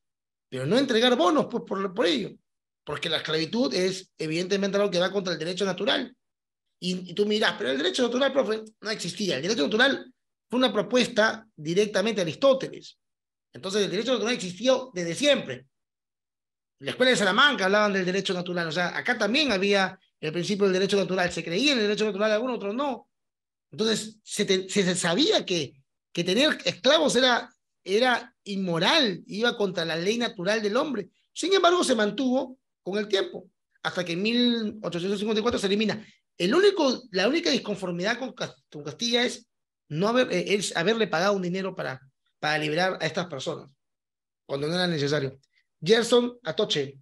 pero no entregar bonos pues, por ello, porque la esclavitud es evidentemente algo que va contra el derecho natural. Y tú mirás, pero el derecho natural, profe, no existía. El derecho natural fue una propuesta directamente de Aristóteles. Entonces el derecho natural existió desde siempre. En la escuela de Salamanca hablaban del derecho natural, o sea, acá también había el principio del derecho natural. Se creía en el derecho natural, algunos otros no. Entonces, se sabía que tener esclavos era inmoral, iba contra la ley natural del hombre. Sin embargo, se mantuvo con el tiempo, hasta que en 1854 se elimina. La única disconformidad con Castilla es haberle pagado un dinero para liberar a estas personas, cuando no era necesario. Gerson Atoche.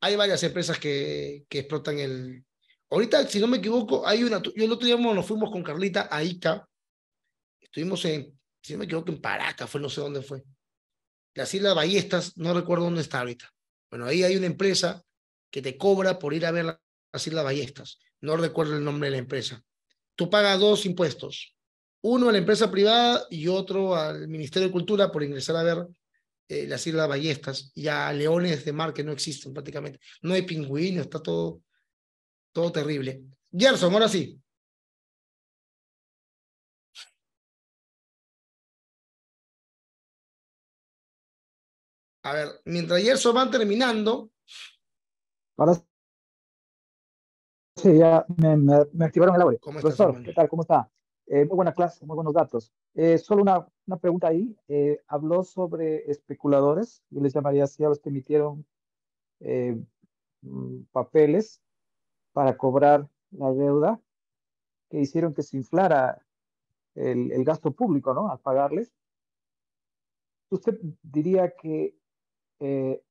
Hay varias empresas que explotan el... Ahorita, si no me equivoco, hay una... Yo el otro día nos fuimos con Carlita a Ica. Estuvimos si no me equivoco, en Paraca, no sé dónde fue. Las Islas Ballestas, no recuerdo dónde está ahorita. Bueno, ahí hay una empresa que te cobra por ir a ver las Islas Ballestas. No recuerdo el nombre de la empresa. Tú pagas dos impuestos. Uno a la empresa privada y otro al Ministerio de Cultura por ingresar a ver las Islas Ballestas y a leones de mar que no existen prácticamente. No hay pingüinos, está todo terrible. Gerson, ahora sí. A ver, mientras Gerson van terminando. Ahora sí, ya me activaron el audio. ¿Cómo estás, Profesor, hermano? ¿qué tal? ¿Cómo está? Muy buena clase, muy buenos datos. Solo una pregunta ahí. Habló sobre especuladores, yo les llamaría así a los que emitieron eh, papeles para cobrar la deuda, que hicieron que se inflara el gasto público, ¿no? Al pagarles. ¿Usted diría que eh,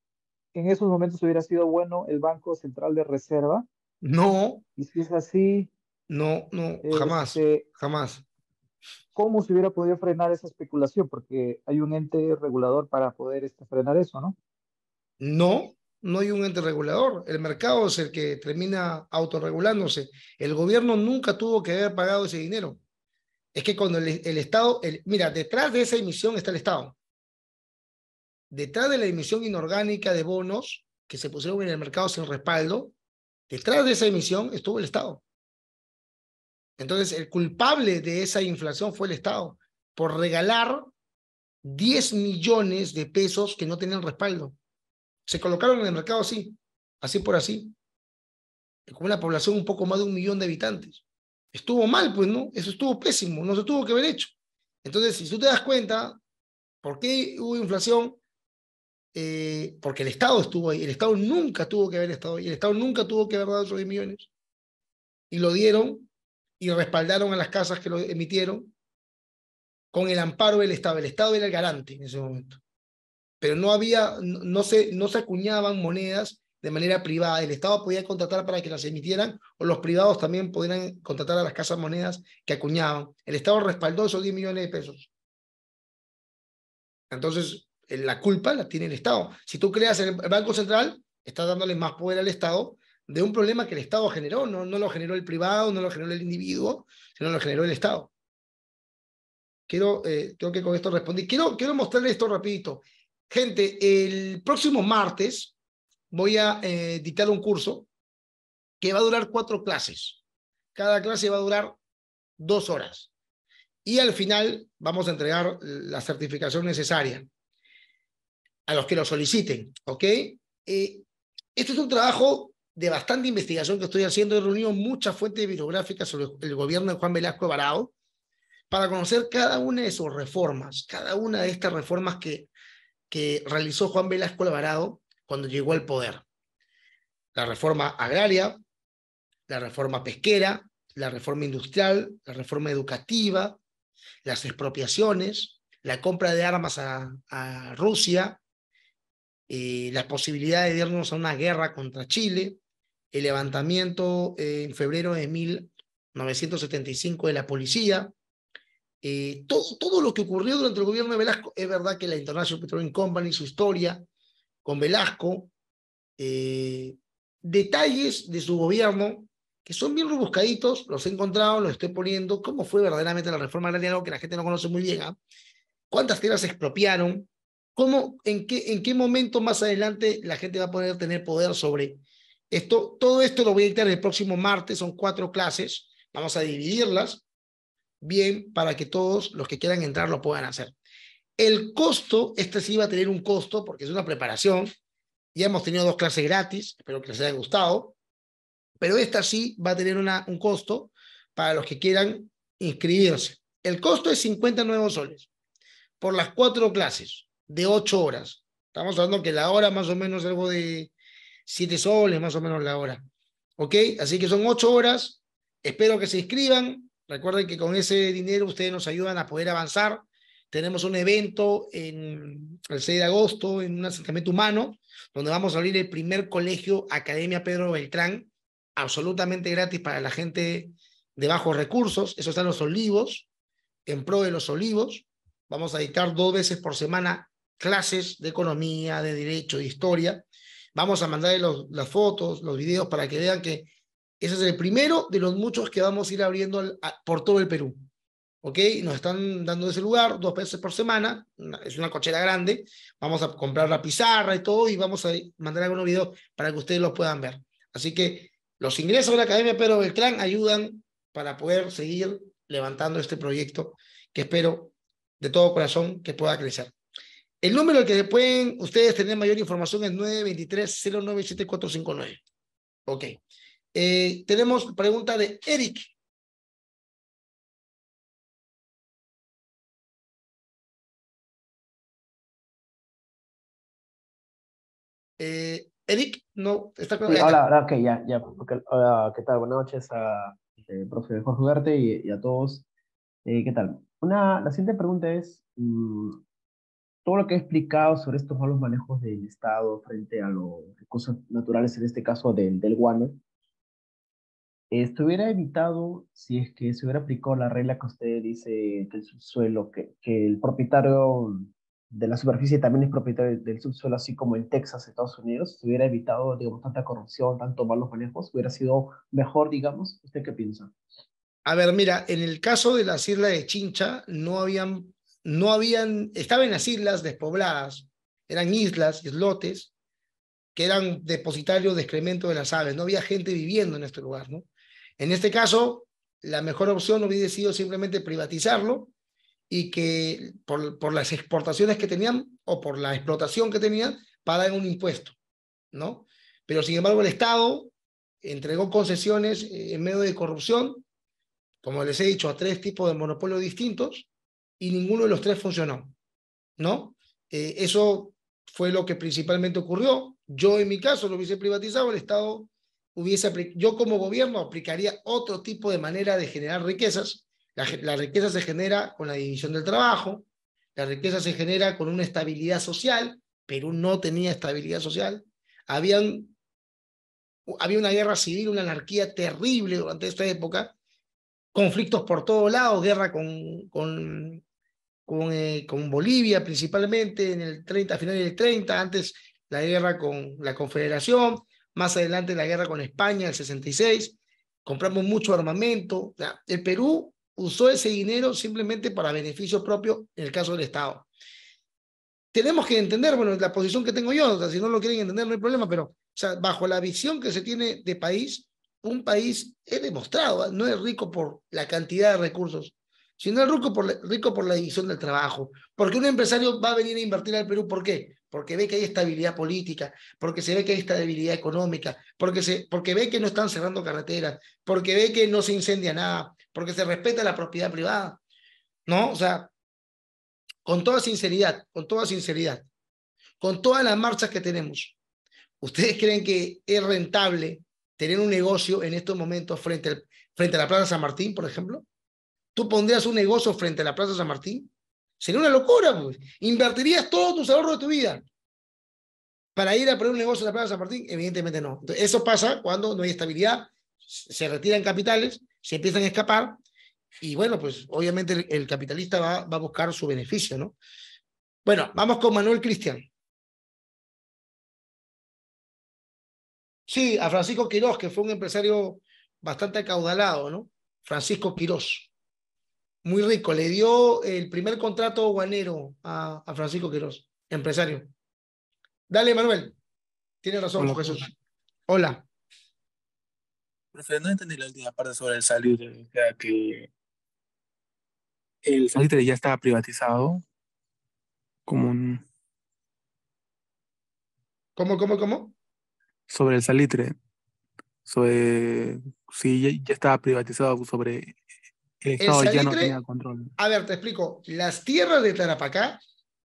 en esos momentos hubiera sido bueno el Banco Central de Reserva? No, Y si es así, no, jamás, este, jamás. ¿cómo se hubiera podido frenar esa especulación? Porque hay un ente regulador para poder frenar eso, ¿no? No, no hay un ente regulador. El mercado es el que termina autorregulándose. El gobierno nunca tuvo que haber pagado ese dinero. Es que cuando el Estado, mira, detrás de esa emisión está el Estado. Detrás de la emisión inorgánica de bonos que se pusieron en el mercado sin respaldo, detrás de esa emisión estuvo el Estado. Entonces, el culpable de esa inflación fue el Estado por regalar 10 millones de pesos que no tenían respaldo. Se colocaron en el mercado así por así, con una población un poco más de 1 millón de habitantes. Estuvo mal, pues, ¿no? Eso estuvo pésimo, no se tuvo que haber hecho. Entonces, si tú te das cuenta, ¿por qué hubo inflación? Porque el Estado estuvo ahí. El Estado nunca tuvo que haber estado ahí. El Estado nunca tuvo que haber dado esos 10 millones. Y lo dieron y respaldaron a las casas que lo emitieron con el amparo del Estado. El Estado era el garante en ese momento. Pero no se acuñaban monedas de manera privada. El Estado podía contratar para que las emitieran o los privados también podían contratar a las casas monedas que acuñaban. El Estado respaldó esos 10 millones de pesos. Entonces, la culpa la tiene el Estado. Si tú creas el Banco Central, estás dándole más poder al Estado de un problema que el Estado generó. No lo generó el privado, no lo generó el individuo, sino lo generó el Estado. Creo que con esto respondí. Quiero mostrarles esto rapidito. Gente, el próximo martes voy a dictar un curso que va a durar 4 clases. Cada clase va a durar 2 horas. Y al final vamos a entregar la certificación necesaria a los que lo soliciten, ¿ok? Este es un trabajo de bastante investigación que estoy haciendo. He reunido muchas fuentes bibliográficas sobre el gobierno de Juan Velasco Alvarado para conocer cada una de sus reformas, cada una de estas reformas que realizó Juan Velasco Alvarado cuando llegó al poder. La reforma agraria, la reforma pesquera, la reforma industrial, la reforma educativa, las expropiaciones, la compra de armas a Rusia, la posibilidad de irnos a una guerra contra Chile, el levantamiento en febrero de 1975 de la policía, todo lo que ocurrió durante el gobierno de Velasco. Es verdad que la International Petroleum Company, su historia con Velasco, detalles de su gobierno que son bien rebuscaditos, los he encontrado, los estoy poniendo, cómo fue verdaderamente la reforma agraria, algo que la gente no conoce muy bien, ¿eh? ¿Cuántas tierras se expropiaron? En qué momento más adelante la gente va a poder tener poder sobre esto? Todo esto lo voy a dictar el próximo martes, son 4 clases, vamos a dividirlas bien para que todos los que quieran entrar lo puedan hacer. El costo, este sí va a tener un costo porque es una preparación. Ya hemos tenido 2 clases gratis, espero que les haya gustado, pero esta sí va a tener un costo para los que quieran inscribirse. El costo es 50 nuevos soles por las 4 clases de 8 horas. Estamos hablando que la hora más o menos algo de 7 soles, más o menos la hora. ¿Ok? Así que son 8 horas. Espero que se inscriban. Recuerden que con ese dinero ustedes nos ayudan a poder avanzar. Tenemos un evento el 6 de agosto en un asentamiento humano, donde vamos a abrir el primer colegio Academia Pedro Beltrán, absolutamente gratis para la gente de bajos recursos. Eso está en Los Olivos, en pro de Los Olivos. Vamos a dictar 2 veces por semana clases de economía, de derecho, de historia. Vamos a mandarle las fotos, los videos para que vean que ese es el primero de los muchos que vamos a ir abriendo por todo el Perú. ¿Ok? Nos están dando ese lugar 2 veces por semana. Es una cochera grande. Vamos a comprar la pizarra y todo y vamos a mandar algunos videos para que ustedes los puedan ver. Así que los ingresos de la Academia Pedro Beltrán ayudan para poder seguir levantando este proyecto que espero de todo corazón que pueda crecer. El número al que pueden ustedes tener mayor información es 923-097459. Ok. Tenemos pregunta de Eric. Eric, no, está Sí, ahí está. ahora, ok, ya, hola, ¿qué tal? Buenas noches a profe Jorge Ugarte y a todos. ¿Qué tal? La siguiente pregunta es, todo lo que he explicado sobre estos malos manejos del Estado frente a los recursos naturales, en este caso del guano, ¿estuviera evitado si es que se hubiera aplicado la regla que usted dice del subsuelo, que el propietario de la superficie también es propietario del subsuelo, así como en Texas, Estados Unidos? ¿Se hubiera evitado, digamos, tanta corrupción, tanto malos manejos? ¿Hubiera sido mejor, digamos? ¿Usted qué piensa? A ver, mira, en el caso de las islas de Chincha, estaban en las islas despobladas, eran islas, islotes, que eran depositarios de excremento de las aves, no había gente viviendo en este lugar, ¿no? En este caso, la mejor opción hubiera sido simplemente privatizarlo y que por las exportaciones que tenían o por la explotación que tenían, pagan un impuesto, ¿no? Pero sin embargo el Estado entregó concesiones en medio de corrupción, como les he dicho, a 3 tipos de monopolios distintos y ninguno de los 3 funcionó, ¿no? Eso fue lo que principalmente ocurrió. Yo en mi caso lo hubiese privatizado, el Estado yo como gobierno aplicaría otro tipo de manera de generar riquezas. La riqueza se genera con la división del trabajo, la riqueza se genera con una estabilidad social. Perú no tenía estabilidad social. Habían, había una guerra civil, una anarquía terrible durante esta época, conflictos por todos lados, guerra con Bolivia principalmente en el 30, a finales del 30, antes la guerra con la Confederación, más adelante la guerra con España, el 66, compramos mucho armamento. O sea, el Perú usó ese dinero simplemente para beneficio propio en el caso del Estado. Tenemos que entender, bueno, la posición que tengo yo, o sea, si no lo quieren entender no hay problema, pero o sea, bajo la visión que se tiene de país, un país, he demostrado, no es rico por la cantidad de recursos, sino es rico por la división del trabajo. Porque un empresario va a venir a invertir al Perú, ¿por qué? Porque ve que hay estabilidad política, porque se ve que hay estabilidad económica, porque ve que no están cerrando carreteras, porque ve que no se incendia nada, porque se respeta la propiedad privada, ¿no? O sea, con toda sinceridad, con todas las marchas que tenemos, ¿ustedes creen que es rentable tener un negocio en estos momentos frente a la Plaza San Martín, por ejemplo? ¿Tú pondrías un negocio frente a la Plaza San Martín? Sería una locura, pues. ¿Invertirías todos tus ahorros de tu vida para ir a poner un negocio en la Plaza San Martín? Evidentemente no. Entonces, eso pasa cuando no hay estabilidad, se retiran capitales, se empiezan a escapar y bueno, pues obviamente el capitalista va a buscar su beneficio, ¿no? Bueno, vamos con Manuel Cristian. Sí, a Francisco Quirós, que fue un empresario bastante acaudalado, ¿no? Francisco Quirós, muy rico, le dio el primer contrato guanero a Francisco Quirós, empresario. Dale, Manuel, tiene razón, Hola, profe. Jesús. Hola. Profe, no entendí la última parte sobre el salitre, o sea, que el salitre ya estaba privatizado como un... ¿Cómo? sobre el salitre, sobre sí, ya estaba privatizado sobre el El Estado, ya no tenía salitre, control. a ver, te explico, las tierras de Tarapacá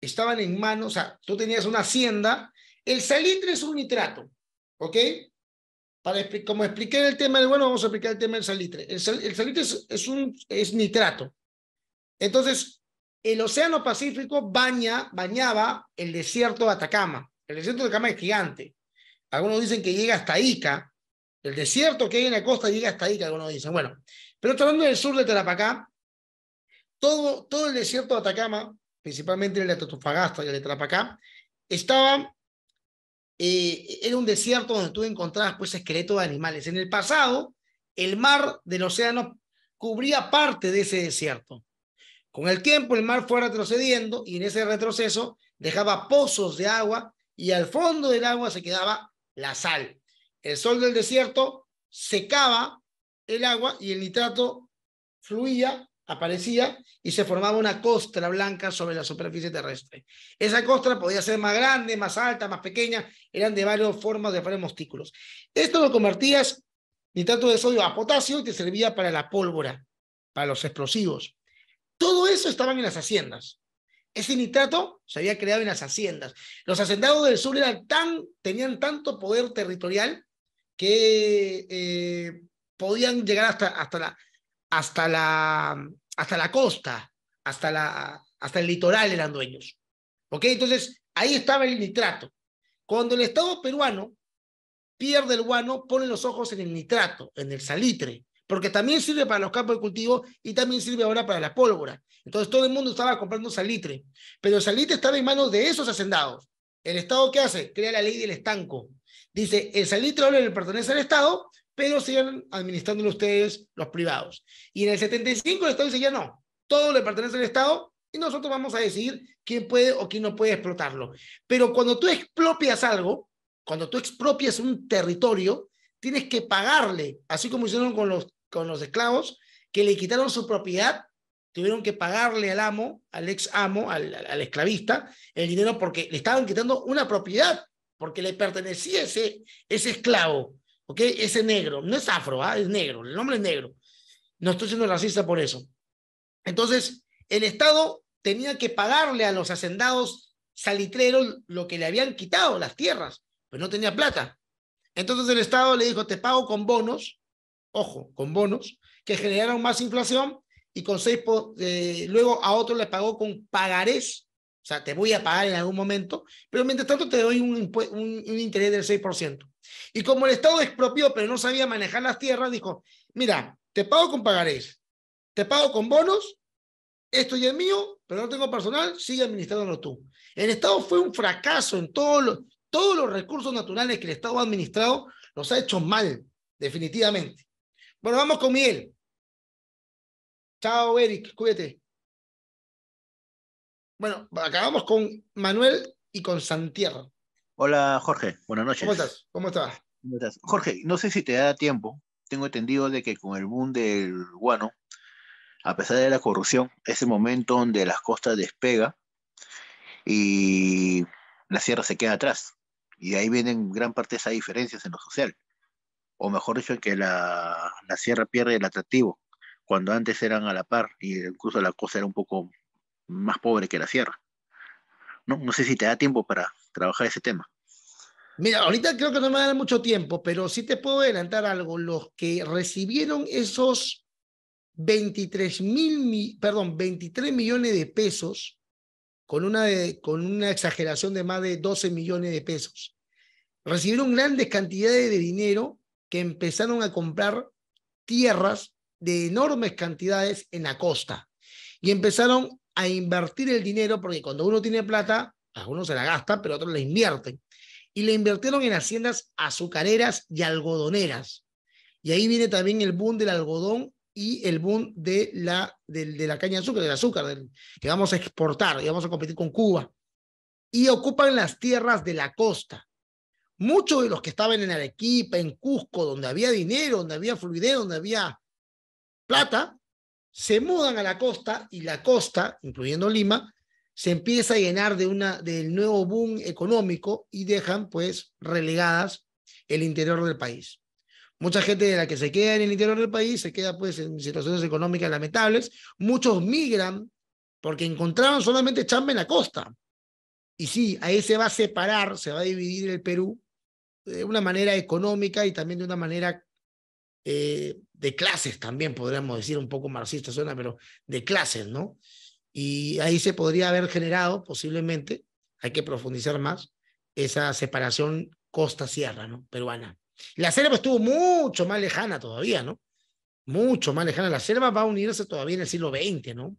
estaban en manos, o sea, tú tenías una hacienda, el salitre es un nitrato, ¿ok? Como expliqué el tema del bueno, vamos a explicar el tema del salitre. El salitre es nitrato. Entonces, el Océano Pacífico bañaba el desierto de Atacama. El desierto de Atacama es gigante. Algunos dicen que llega hasta Ica. El desierto que hay en la costa llega hasta Ica, algunos dicen. Bueno, pero hablando del sur de Tarapacá, todo el desierto de Atacama, principalmente el de Antofagasta y el de Tarapacá, estaba, era un desierto donde tú encontrabas pues esqueletos de animales. En el pasado, el mar del océano cubría parte de ese desierto. Con el tiempo, el mar fue retrocediendo y en ese retroceso dejaba pozos de agua y al fondo del agua se quedaba la sal. El sol del desierto secaba el agua y el nitrato fluía, aparecía y se formaba una costra blanca sobre la superficie terrestre. Esa costra podía ser más grande, más alta, más pequeña, eran de varias formas, de varios montículos. Esto lo convertías nitrato de sodio a potasio y te servía para la pólvora, para los explosivos. Todo eso estaba en las haciendas. Ese nitrato se había creado en las haciendas. Los hacendados del sur tenían tanto poder territorial que podían llegar hasta la costa, hasta el litoral eran dueños. ¿Ok? Entonces, ahí estaba el nitrato. Cuando el Estado peruano pierde el guano, pone los ojos en el nitrato, en el salitre, porque también sirve para los campos de cultivo y también sirve ahora para la pólvora. Entonces todo el mundo estaba comprando salitre, pero el salitre estaba en manos de esos hacendados. ¿El Estado qué hace? Crea la ley del estanco. Dice, el salitre ahora le pertenece al Estado, pero sigan administrándolo ustedes los privados. Y en el 75 el Estado dice, ya no, todo le pertenece al Estado y nosotros vamos a decidir quién puede o quién no puede explotarlo. Pero cuando tú expropias algo, cuando tú expropias un territorio, tienes que pagarle, así como hicieron con los esclavos, que le quitaron su propiedad, tuvieron que pagarle al amo, al ex amo, al esclavista, el dinero porque le estaban quitando una propiedad, porque le pertenecía ese esclavo, ¿ok? Ese negro, no es afro, ¿eh? Es negro, el nombre es negro. No estoy siendo racista por eso. Entonces, el Estado tenía que pagarle a los hacendados salitreros lo que le habían quitado, las tierras, pues no tenía plata. Entonces el Estado le dijo, te pago con bonos, ojo, con bonos, que generaron más inflación y luego a otros les pagó con pagarés, o sea, te voy a pagar en algún momento, pero mientras tanto te doy un interés del 6%. Y como el Estado expropió, pero no sabía manejar las tierras, dijo, mira, te pago con pagarés, te pago con bonos, esto ya es mío, pero no tengo personal, sigue administrándolo tú. El Estado fue un fracaso en todos los recursos naturales que el Estado ha administrado, los ha hecho mal, definitivamente. Bueno, vamos con Miguel. Chao, Eric, cuídate. Bueno, acabamos con Manuel y con Santierra. Hola Jorge, buenas ¿Cómo noches. estás? ¿Cómo estás? ¿Cómo estás? Jorge, no sé si te da tiempo. Tengo entendido de que con el boom del guano, a pesar de la corrupción, es el momento donde las costas despega y la sierra se queda atrás. Y de ahí vienen gran parte de esas diferencias en lo social. O mejor dicho, que la sierra pierde el atractivo, cuando antes eran a la par y incluso la costa era un poco más pobre que la sierra. No sé si te da tiempo para trabajar ese tema. Mira, ahorita creo que no me va a dar mucho tiempo, pero sí te puedo adelantar algo. Los que recibieron esos 23 millones de pesos, con una exageración de más de 12 millones de pesos, recibieron grandes cantidades de dinero que empezaron a comprar tierras de enormes cantidades en la costa y empezaron a invertir el dinero porque cuando uno tiene plata, algunos se la gastan, pero otros la invierten. Y le invirtieron en haciendas azucareras y algodoneras. Y ahí viene también el boom del algodón y el boom de la caña de azúcar, del azúcar, que vamos a exportar y vamos a competir con Cuba. Y ocupan las tierras de la costa. Muchos de los que estaban en Arequipa, en Cusco, donde había dinero, donde había fluidez, donde había plata, se mudan a la costa y la costa, incluyendo Lima, se empieza a llenar del nuevo boom económico y dejan pues relegadas el interior del país. Mucha gente de la que se queda en el interior del país se queda pues en situaciones económicas lamentables. Muchos migran porque encontraron solamente chamba en la costa. Y sí, ahí se va a separar, se va a dividir el Perú de una manera económica y también de una manera de clases también, podríamos decir, un poco marxista suena, pero de clases, ¿no? Y ahí se podría haber generado, posiblemente, hay que profundizar más, esa separación costa-sierra, ¿no? Peruana. La selva estuvo mucho más lejana todavía, ¿no? Mucho más lejana. La selva va a unirse todavía en el siglo XX, ¿no?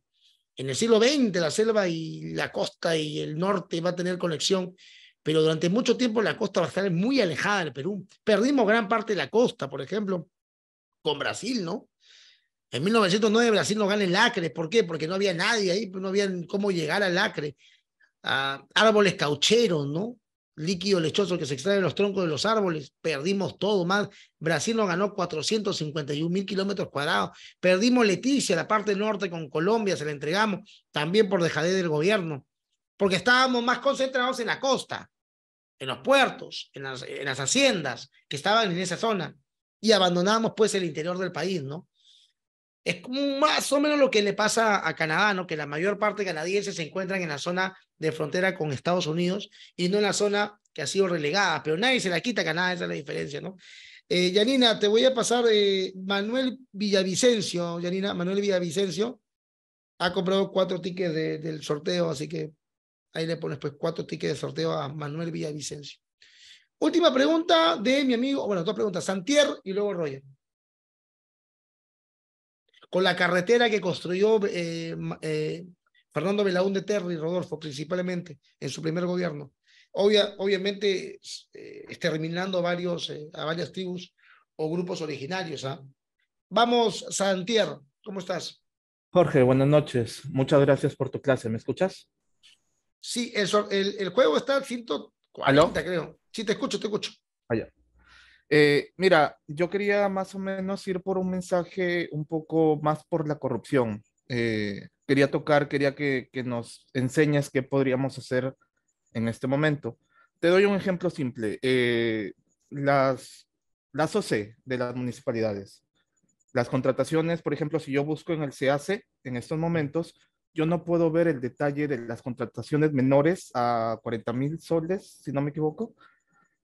En el siglo XX la selva y la costa y el norte va a tener conexión, pero durante mucho tiempo la costa va a estar muy alejada del Perú. Perdimos gran parte de la costa, por ejemplo, con Brasil, ¿no? En 1909 Brasil no gana el Acre. ¿Por qué? Porque no había nadie ahí, no había cómo llegar al Acre. Árboles caucheros, ¿no? Líquido lechoso que se extrae de los troncos de los árboles. Perdimos todo más. Brasil nos ganó 451.000 kilómetros cuadrados. Perdimos Leticia, la parte norte con Colombia, se la entregamos también por dejadez del gobierno, porque estábamos más concentrados en la costa, en los puertos, en las haciendas que estaban en esa zona, y abandonamos pues el interior del país, ¿no? Es como más o menos lo que le pasa a Canadá, ¿no? Que la mayor parte de canadienses se encuentran en la zona de frontera con Estados Unidos y no en la zona que ha sido relegada, pero nadie se la quita a Canadá, esa es la diferencia, ¿no? Yanina, te voy a pasar Manuel Villavicencio. Yanina, Manuel Villavicencio ha comprado 4 tickets del sorteo, así que ahí le pones pues 4 tickets de sorteo a Manuel Villavicencio. Última pregunta de mi amigo, bueno, 2 preguntas, Santier y luego Roger. Con la carretera que construyó Fernando Belaúnde Terry, Rodolfo, principalmente en su primer gobierno. Obviamente exterminando a varias tribus o grupos originarios. ¿Ah? Vamos, Santier, ¿cómo estás? Jorge, buenas noches. Muchas gracias por tu clase. ¿Me escuchas? Sí, el juego está al ¿Aló? 140, creo. Sí, te escucho, te escucho. Allá. Mira, yo quería más o menos ir por un mensaje un poco más por la corrupción. Quería que nos enseñes qué podríamos hacer en este momento. Te doy un ejemplo simple. Las OC de las municipalidades. Las contrataciones, por ejemplo, si yo busco en el CAC en estos momentos, yo no puedo ver el detalle de las contrataciones menores a 40.000 soles, si no me equivoco.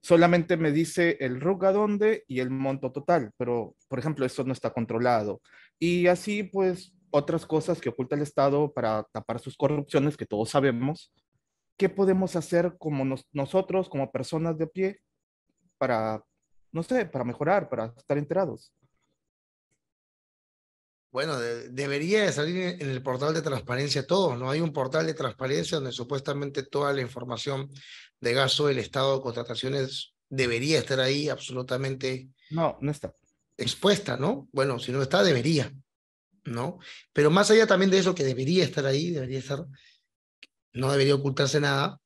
Solamente me dice el RUC a dónde y el monto total, pero, por ejemplo, esto no está controlado. Y así, pues, otras cosas que oculta el Estado para tapar sus corrupciones, que todos sabemos. ¿Qué podemos hacer como nosotros, como personas de a pie, para, no sé, para mejorar, para estar enterados? Bueno, debería de salir en el portal de transparencia todo, ¿no? Hay un portal de transparencia donde supuestamente toda la información de gasto del Estado de contrataciones debería estar ahí absolutamente No, no está. expuesta, ¿no? Bueno, si no está, debería, ¿no? Pero más allá también de eso que debería estar ahí, debería estar, no debería ocultarse nada.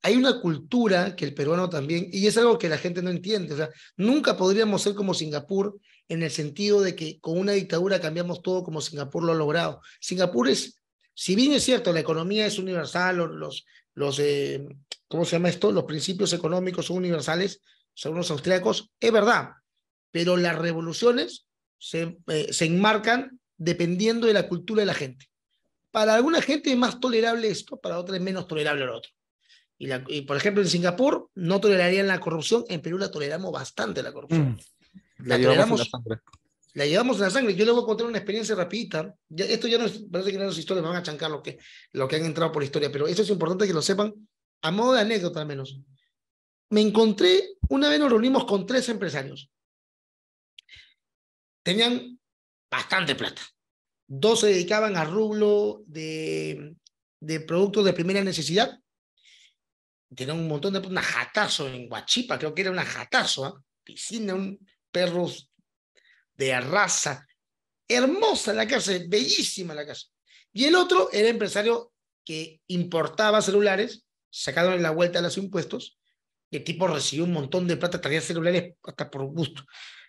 Hay una cultura que el peruano también, y es algo que la gente no entiende, o sea, nunca podríamos ser como Singapur en el sentido de que con una dictadura cambiamos todo como Singapur lo ha logrado. Singapur es, si bien es cierto, la economía es universal, ¿cómo se llama esto? Los principios económicos son universales, son los austríacos, es verdad, pero las revoluciones se enmarcan dependiendo de la cultura de la gente. Para alguna gente es más tolerable esto, para otra es menos tolerable lo otro. Por ejemplo, en Singapur no tolerarían la corrupción, en Perú la toleramos bastante la corrupción. La La llevamos en la toleramos, sangre. la llevamos en la sangre. Yo les voy a contar una experiencia rapidita. Esto ya no es, parece que no es historia, me van a chancar lo que han entrado por historia, pero esto es importante que lo sepan a modo de anécdota al menos. Me encontré, una vez nos reunimos con 3 empresarios. Tenían bastante plata. 2 se dedicaban a rublo de productos de primera necesidad. Tenían un montón de una jatazo en Huachipa, creo que era una jatazo, ¿eh? Piscina, perros de raza, hermosa la casa, bellísima la casa. Y el otro era empresario que importaba celulares, sacaron la vuelta a los impuestos, y el tipo recibió un montón de plata, traía celulares hasta por gusto.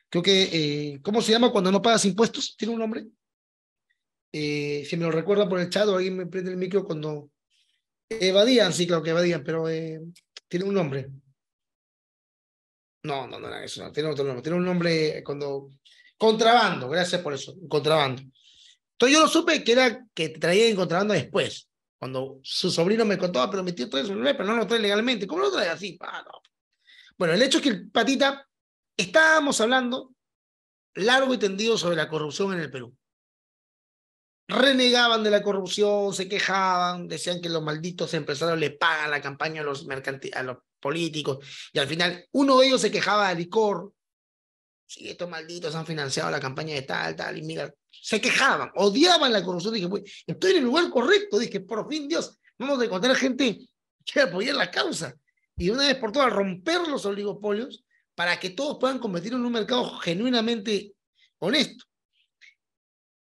Creo que, ¿cómo se llama cuando no pagas impuestos? ¿Tiene un nombre? Si me lo recuerda por el chat o alguien me prende el micro cuando evadían, sí, claro que evadían, pero tiene un nombre. No, no, no era eso. No, tiene otro nombre. Tiene un nombre cuando... Contrabando, gracias por eso. Contrabando. Entonces yo lo supe que era que traía en contrabando después. Cuando su sobrino me contó, pero mi tío trae su bebé, pero no lo trae legalmente. ¿Cómo lo trae así? Ah, no. Bueno, el hecho es que el patita, estábamos hablando largo y tendido sobre la corrupción en el Perú. Renegaban de la corrupción, se quejaban, decían que los malditos empresarios le pagan la campaña a los, a los políticos, y al final uno de ellos se quejaba de licor. Sí, estos malditos han financiado la campaña de tal, tal, y mira, se quejaban, odiaban la corrupción. Dije, pues, estoy en el lugar correcto. Dije, por fin, Dios, vamos a encontrar gente que apoye la causa. Y de una vez por todas, romper los oligopolios para que todos puedan competir en un mercado genuinamente honesto.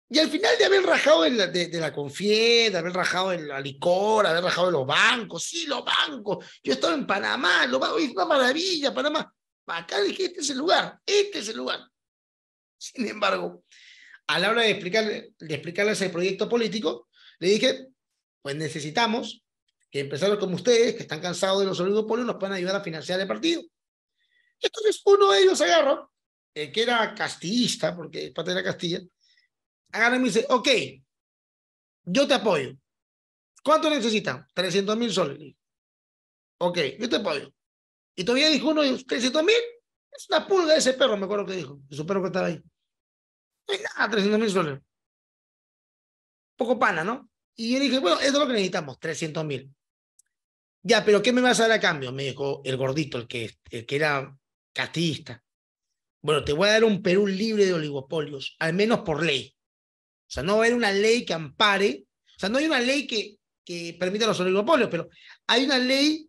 Y al final de haber rajado de la Confied, de haber rajado la licor, haber rajado los bancos, sí, los bancos. Yo he estado en Panamá, los bancos, es una maravilla, Panamá. Acá dije, este es el lugar, este es el lugar. Sin embargo, a la hora de explicarles el proyecto político, le dije, pues necesitamos que empresarios como ustedes, que están cansados de los oligopolios, nos puedan ayudar a financiar el partido. Entonces uno de ellos agarró, que era castillista, porque parte de la Castilla, agarra y me dice, ok, yo te apoyo. ¿Cuánto necesitan? 300.000 soles. Ok, yo te apoyo. Y todavía dijo uno, 300.000, es una pulga de ese perro, me acuerdo que dijo, de su perro que estaba ahí. No es nada, 300.000 soles. Poco pana, ¿no? Y yo dije, bueno, eso es lo que necesitamos, 300.000. Ya, pero ¿qué me vas a dar a cambio? Me dijo el gordito, el que era castillista. Bueno, te voy a dar un Perú libre de oligopolios, al menos por ley. O sea, no va a haber una ley que ampare, o sea, no hay una ley que permita los oligopolios, pero hay una ley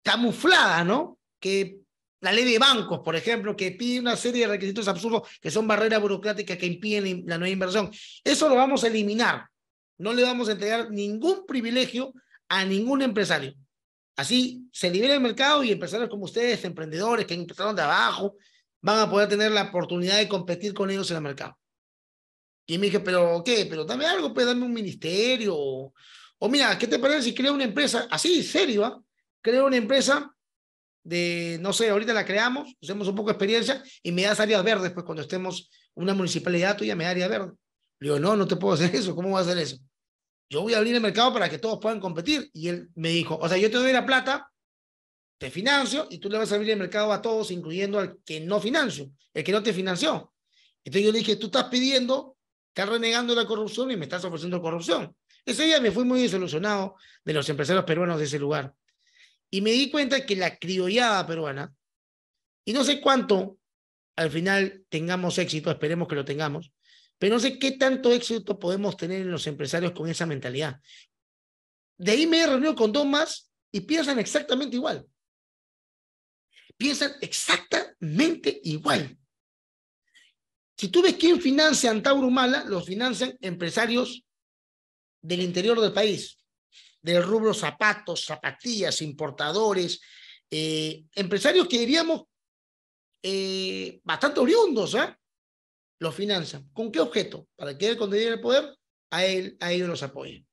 camuflada, ¿no? Que la ley de bancos, por ejemplo, que pide una serie de requisitos absurdos que son barreras burocráticas que impiden la nueva inversión. Eso lo vamos a eliminar. No le vamos a entregar ningún privilegio a ningún empresario. Así se libera el mercado y empresarios como ustedes, emprendedores que empezaron de abajo, van a poder tener la oportunidad de competir con ellos en el mercado. Y me dije, ¿pero qué? Pero dame algo, pues dame un ministerio. O mira, ¿qué te parece si creo una empresa? Así, serio, ¿ah? Creo una empresa de, no sé, ahorita la creamos, hacemos un poco de experiencia y me das áreas verdes, pues cuando estemos una municipalidad tuya me da área verde. Le digo, no, no te puedo hacer eso, ¿cómo voy a hacer eso? Yo voy a abrir el mercado para que todos puedan competir. Y él me dijo, o sea, yo te doy la plata, te financio y tú le vas a abrir el mercado a todos, incluyendo al que no financio, el que no te financió. Entonces yo le dije, tú estás pidiendo, estás renegando la corrupción y me estás ofreciendo corrupción. Ese día me fui muy desilusionado de los empresarios peruanos de ese lugar. Y me di cuenta que la criollada peruana, y no sé cuánto al final tengamos éxito, esperemos que lo tengamos, pero no sé qué tanto éxito podemos tener en los empresarios con esa mentalidad. De ahí me he reunido con dos más y piensan exactamente igual. Piensan exactamente igual. Si tú ves quién financia Antauro Humala, los financian empresarios del interior del país, del rubro zapatos, zapatillas, importadores, empresarios que diríamos bastante oriundos, ¿eh? Los financian. ¿Con qué objeto? Para que él, cuando llegue al poder, a ellos los apoye.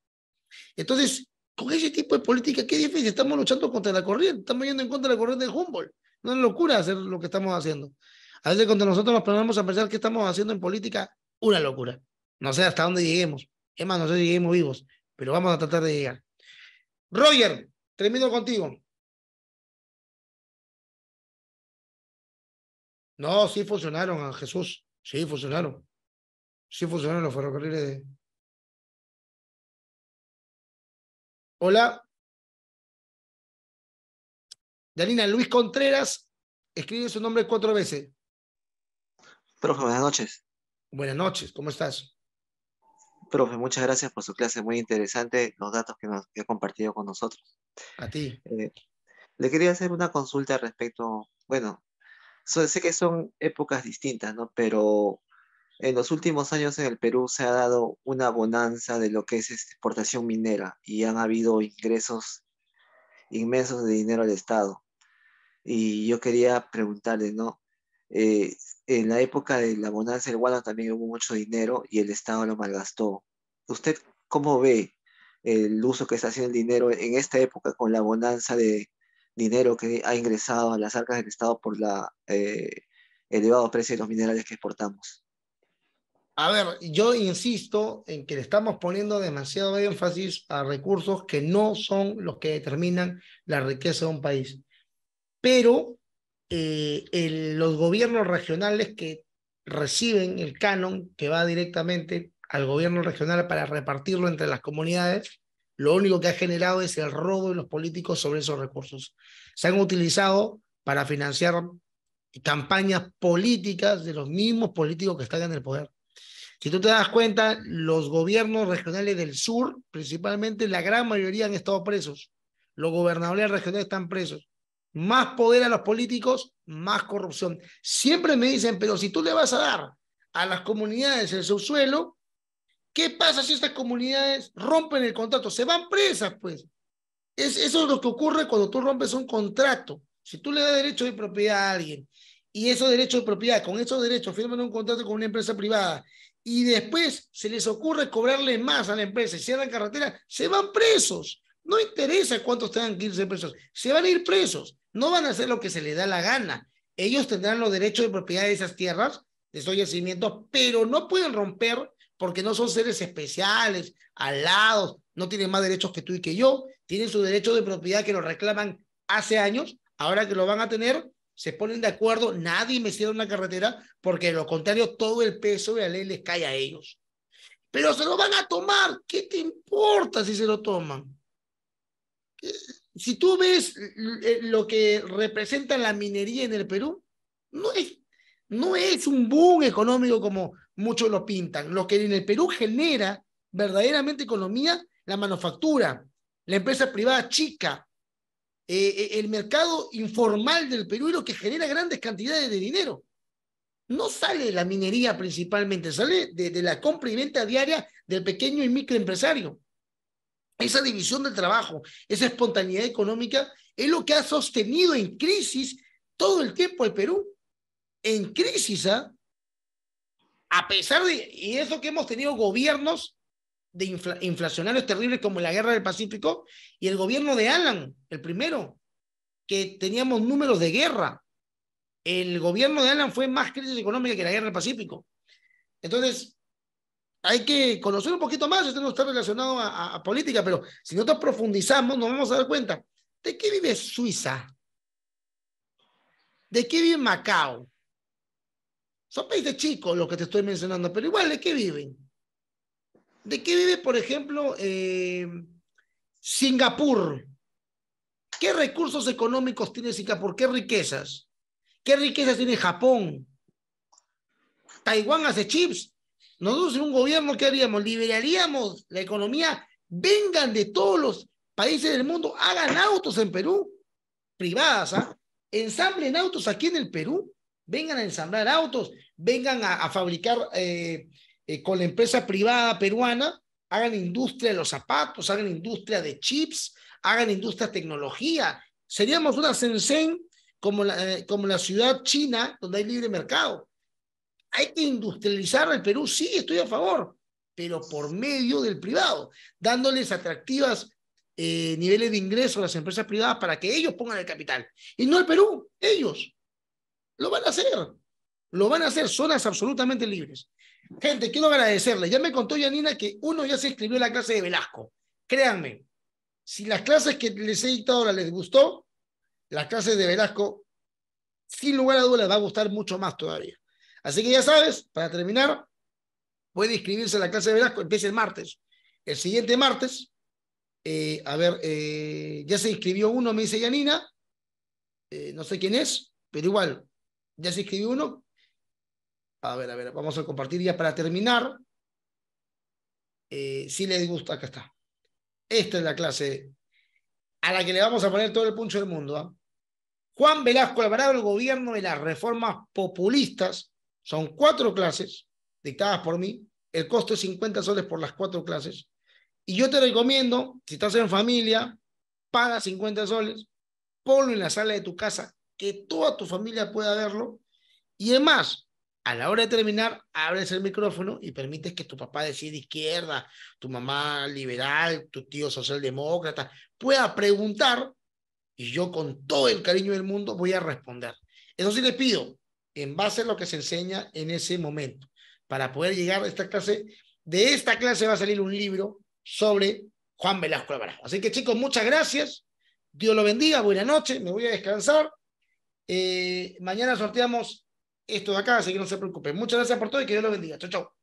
Entonces, con ese tipo de política, qué difícil. Estamos luchando contra la corriente, estamos yendo en contra de la corriente de Humboldt. No es locura hacer lo que estamos haciendo. A veces cuando nosotros nos ponemos a pensar qué estamos haciendo en política, una locura. No sé hasta dónde lleguemos. Es más, no sé si lleguemos vivos, pero vamos a tratar de llegar. Roger, termino contigo. No, sí funcionaron, a Jesús. Sí funcionaron. Sí funcionaron los ferrocarriles de... Hola. Yanina, Luis Contreras, escribe su nombre 4 veces. Profe, buenas noches. Buenas noches, ¿cómo estás? Profe, muchas gracias por su clase, muy interesante, los datos que ha compartido con nosotros. A ti. Le quería hacer una consulta respecto, bueno, sé que son épocas distintas, ¿no? Pero en los últimos años en el Perú se ha dado una bonanza de lo que es exportación minera y han habido ingresos inmensos de dinero al Estado. Y yo quería preguntarle, ¿no? Eh, en la época de la bonanza del guano también hubo mucho dinero y el Estado lo malgastó. ¿Usted cómo ve el uso que está haciendo el dinero en esta época con la bonanza dinero que ha ingresado a las arcas del Estado por la elevado precio de los minerales que exportamos. A ver, yo insisto en que le estamos poniendo demasiado énfasis a recursos que no son los que determinan la riqueza de un país. Pero los gobiernos regionales que reciben el canon que va directamente al gobierno regional para repartirlo entre las comunidades, lo único que ha generado es el robo de los políticos sobre esos recursos. Se han utilizado para financiar campañas políticas de los mismos políticos que están en el poder. Si tú te das cuenta, los gobiernos regionales del sur, principalmente, la gran mayoría han estado presos. Los gobernadores regionales están presos. Más poder a los políticos, más corrupción. Siempre me dicen, pero si tú le vas a dar a las comunidades el subsuelo, ¿qué pasa si estas comunidades rompen el contrato? Se van presas, pues. Eso es lo que ocurre cuando tú rompes un contrato. Si tú le das derecho de propiedad a alguien y esos derechos de propiedad, con esos derechos firman un contrato con una empresa privada y después se les ocurre cobrarle más a la empresa y cierran carretera, se van presos. No interesa cuántos tengan que irse presos, se van a ir presos. No van a hacer lo que se les da la gana. Ellos tendrán los derechos de propiedad de esas tierras, de esos yacimientos, pero no pueden romper porque no son seres especiales, alados, no tienen más derechos que tú y que yo, tienen su derecho de propiedad que lo reclaman hace años, ahora que lo van a tener, se ponen de acuerdo, nadie me cierra una carretera, porque de lo contrario todo el peso de la ley les cae a ellos. Pero se lo van a tomar, ¿qué te importa si se lo toman? Si tú ves lo que representa la minería en el Perú, no es un boom económico como muchos lo pintan. Lo que en el Perú genera verdaderamente economía, la manufactura, la empresa privada chica, el mercado informal del Perú es lo que genera grandes cantidades de dinero. No sale de la minería principalmente, sale de la compra y venta diaria del pequeño y microempresario. Esa división del trabajo, esa espontaneidad económica es lo que ha sostenido en crisis todo el tiempo al Perú. En crisis, ¿eh? A pesar de, y eso que hemos tenido gobiernos de inflacionarios terribles como la Guerra del Pacífico y el gobierno de Alan, el primero, que teníamos números de guerra. El gobierno de Alan fue más crisis económica que la Guerra del Pacífico. Entonces, hay que conocer un poquito más, esto no está relacionado a política, pero si nosotros profundizamos nos vamos a dar cuenta. ¿De qué vive Suiza? ¿De qué vive Macao? Son países chicos los que te estoy mencionando, pero igual, ¿de qué viven? ¿De qué vive, por ejemplo, Singapur? ¿Qué recursos económicos tiene Singapur? ¿Qué riquezas? ¿Qué riquezas tiene Japón? Taiwán hace chips. Nosotros en un gobierno, ¿qué haríamos? Liberaríamos la economía. Vengan de todos los países del mundo, hagan autos en Perú, privadas, ¿ah? Ensamblen autos aquí en el Perú, vengan a ensamblar autos, vengan a fabricar con la empresa privada peruana, hagan industria de los zapatos, hagan industria de chips, hagan industria de tecnología. Seríamos una Shenzhen como la ciudad china donde hay libre mercado. Hay que industrializar el Perú, sí, estoy a favor, pero por medio del privado, dándoles atractivas niveles de ingreso a las empresas privadas para que ellos pongan el capital. Y no el Perú, ellos. Lo van a hacer, zonas absolutamente libres. Gente, quiero agradecerles. Ya me contó Yanina que uno ya se inscribió en la clase de Velasco. Créanme, si las clases que les he dictado ahora les gustó, las clases de Velasco, sin lugar a dudas, les va a gustar mucho más todavía. Así que ya sabes, para terminar, puede inscribirse a la clase de Velasco, empieza el martes. El siguiente martes, ya se inscribió uno, me dice Yanina, no sé quién es, pero igual, ya se inscribió uno. A ver, vamos a compartir ya para terminar. Si les gusta, acá está. Esta es la clase a la que le vamos a poner todo el puncho del mundo, ¿eh? Juan Velasco Alvarado, el gobierno de las reformas populistas. Son 4 clases dictadas por mí. El costo es 50 soles por las 4 clases. Y yo te recomiendo, si estás en familia, paga 50 soles, ponlo en la sala de tu casa, que toda tu familia pueda verlo. Y además, a la hora de terminar, abres el micrófono y permites que tu papá decida izquierda, tu mamá liberal, tu tío socialdemócrata, pueda preguntar y yo con todo el cariño del mundo voy a responder. Eso sí les pido, en base a lo que se enseña en ese momento, para poder llegar a esta clase. De esta clase va a salir un libro sobre Juan Velasco Alvarado. Así que chicos, muchas gracias. Dios lo bendiga, buena noche, me voy a descansar. Mañana sorteamos esto de acá, así que no se preocupen. Muchas gracias por todo y que Dios lo bendiga. Chau, chau.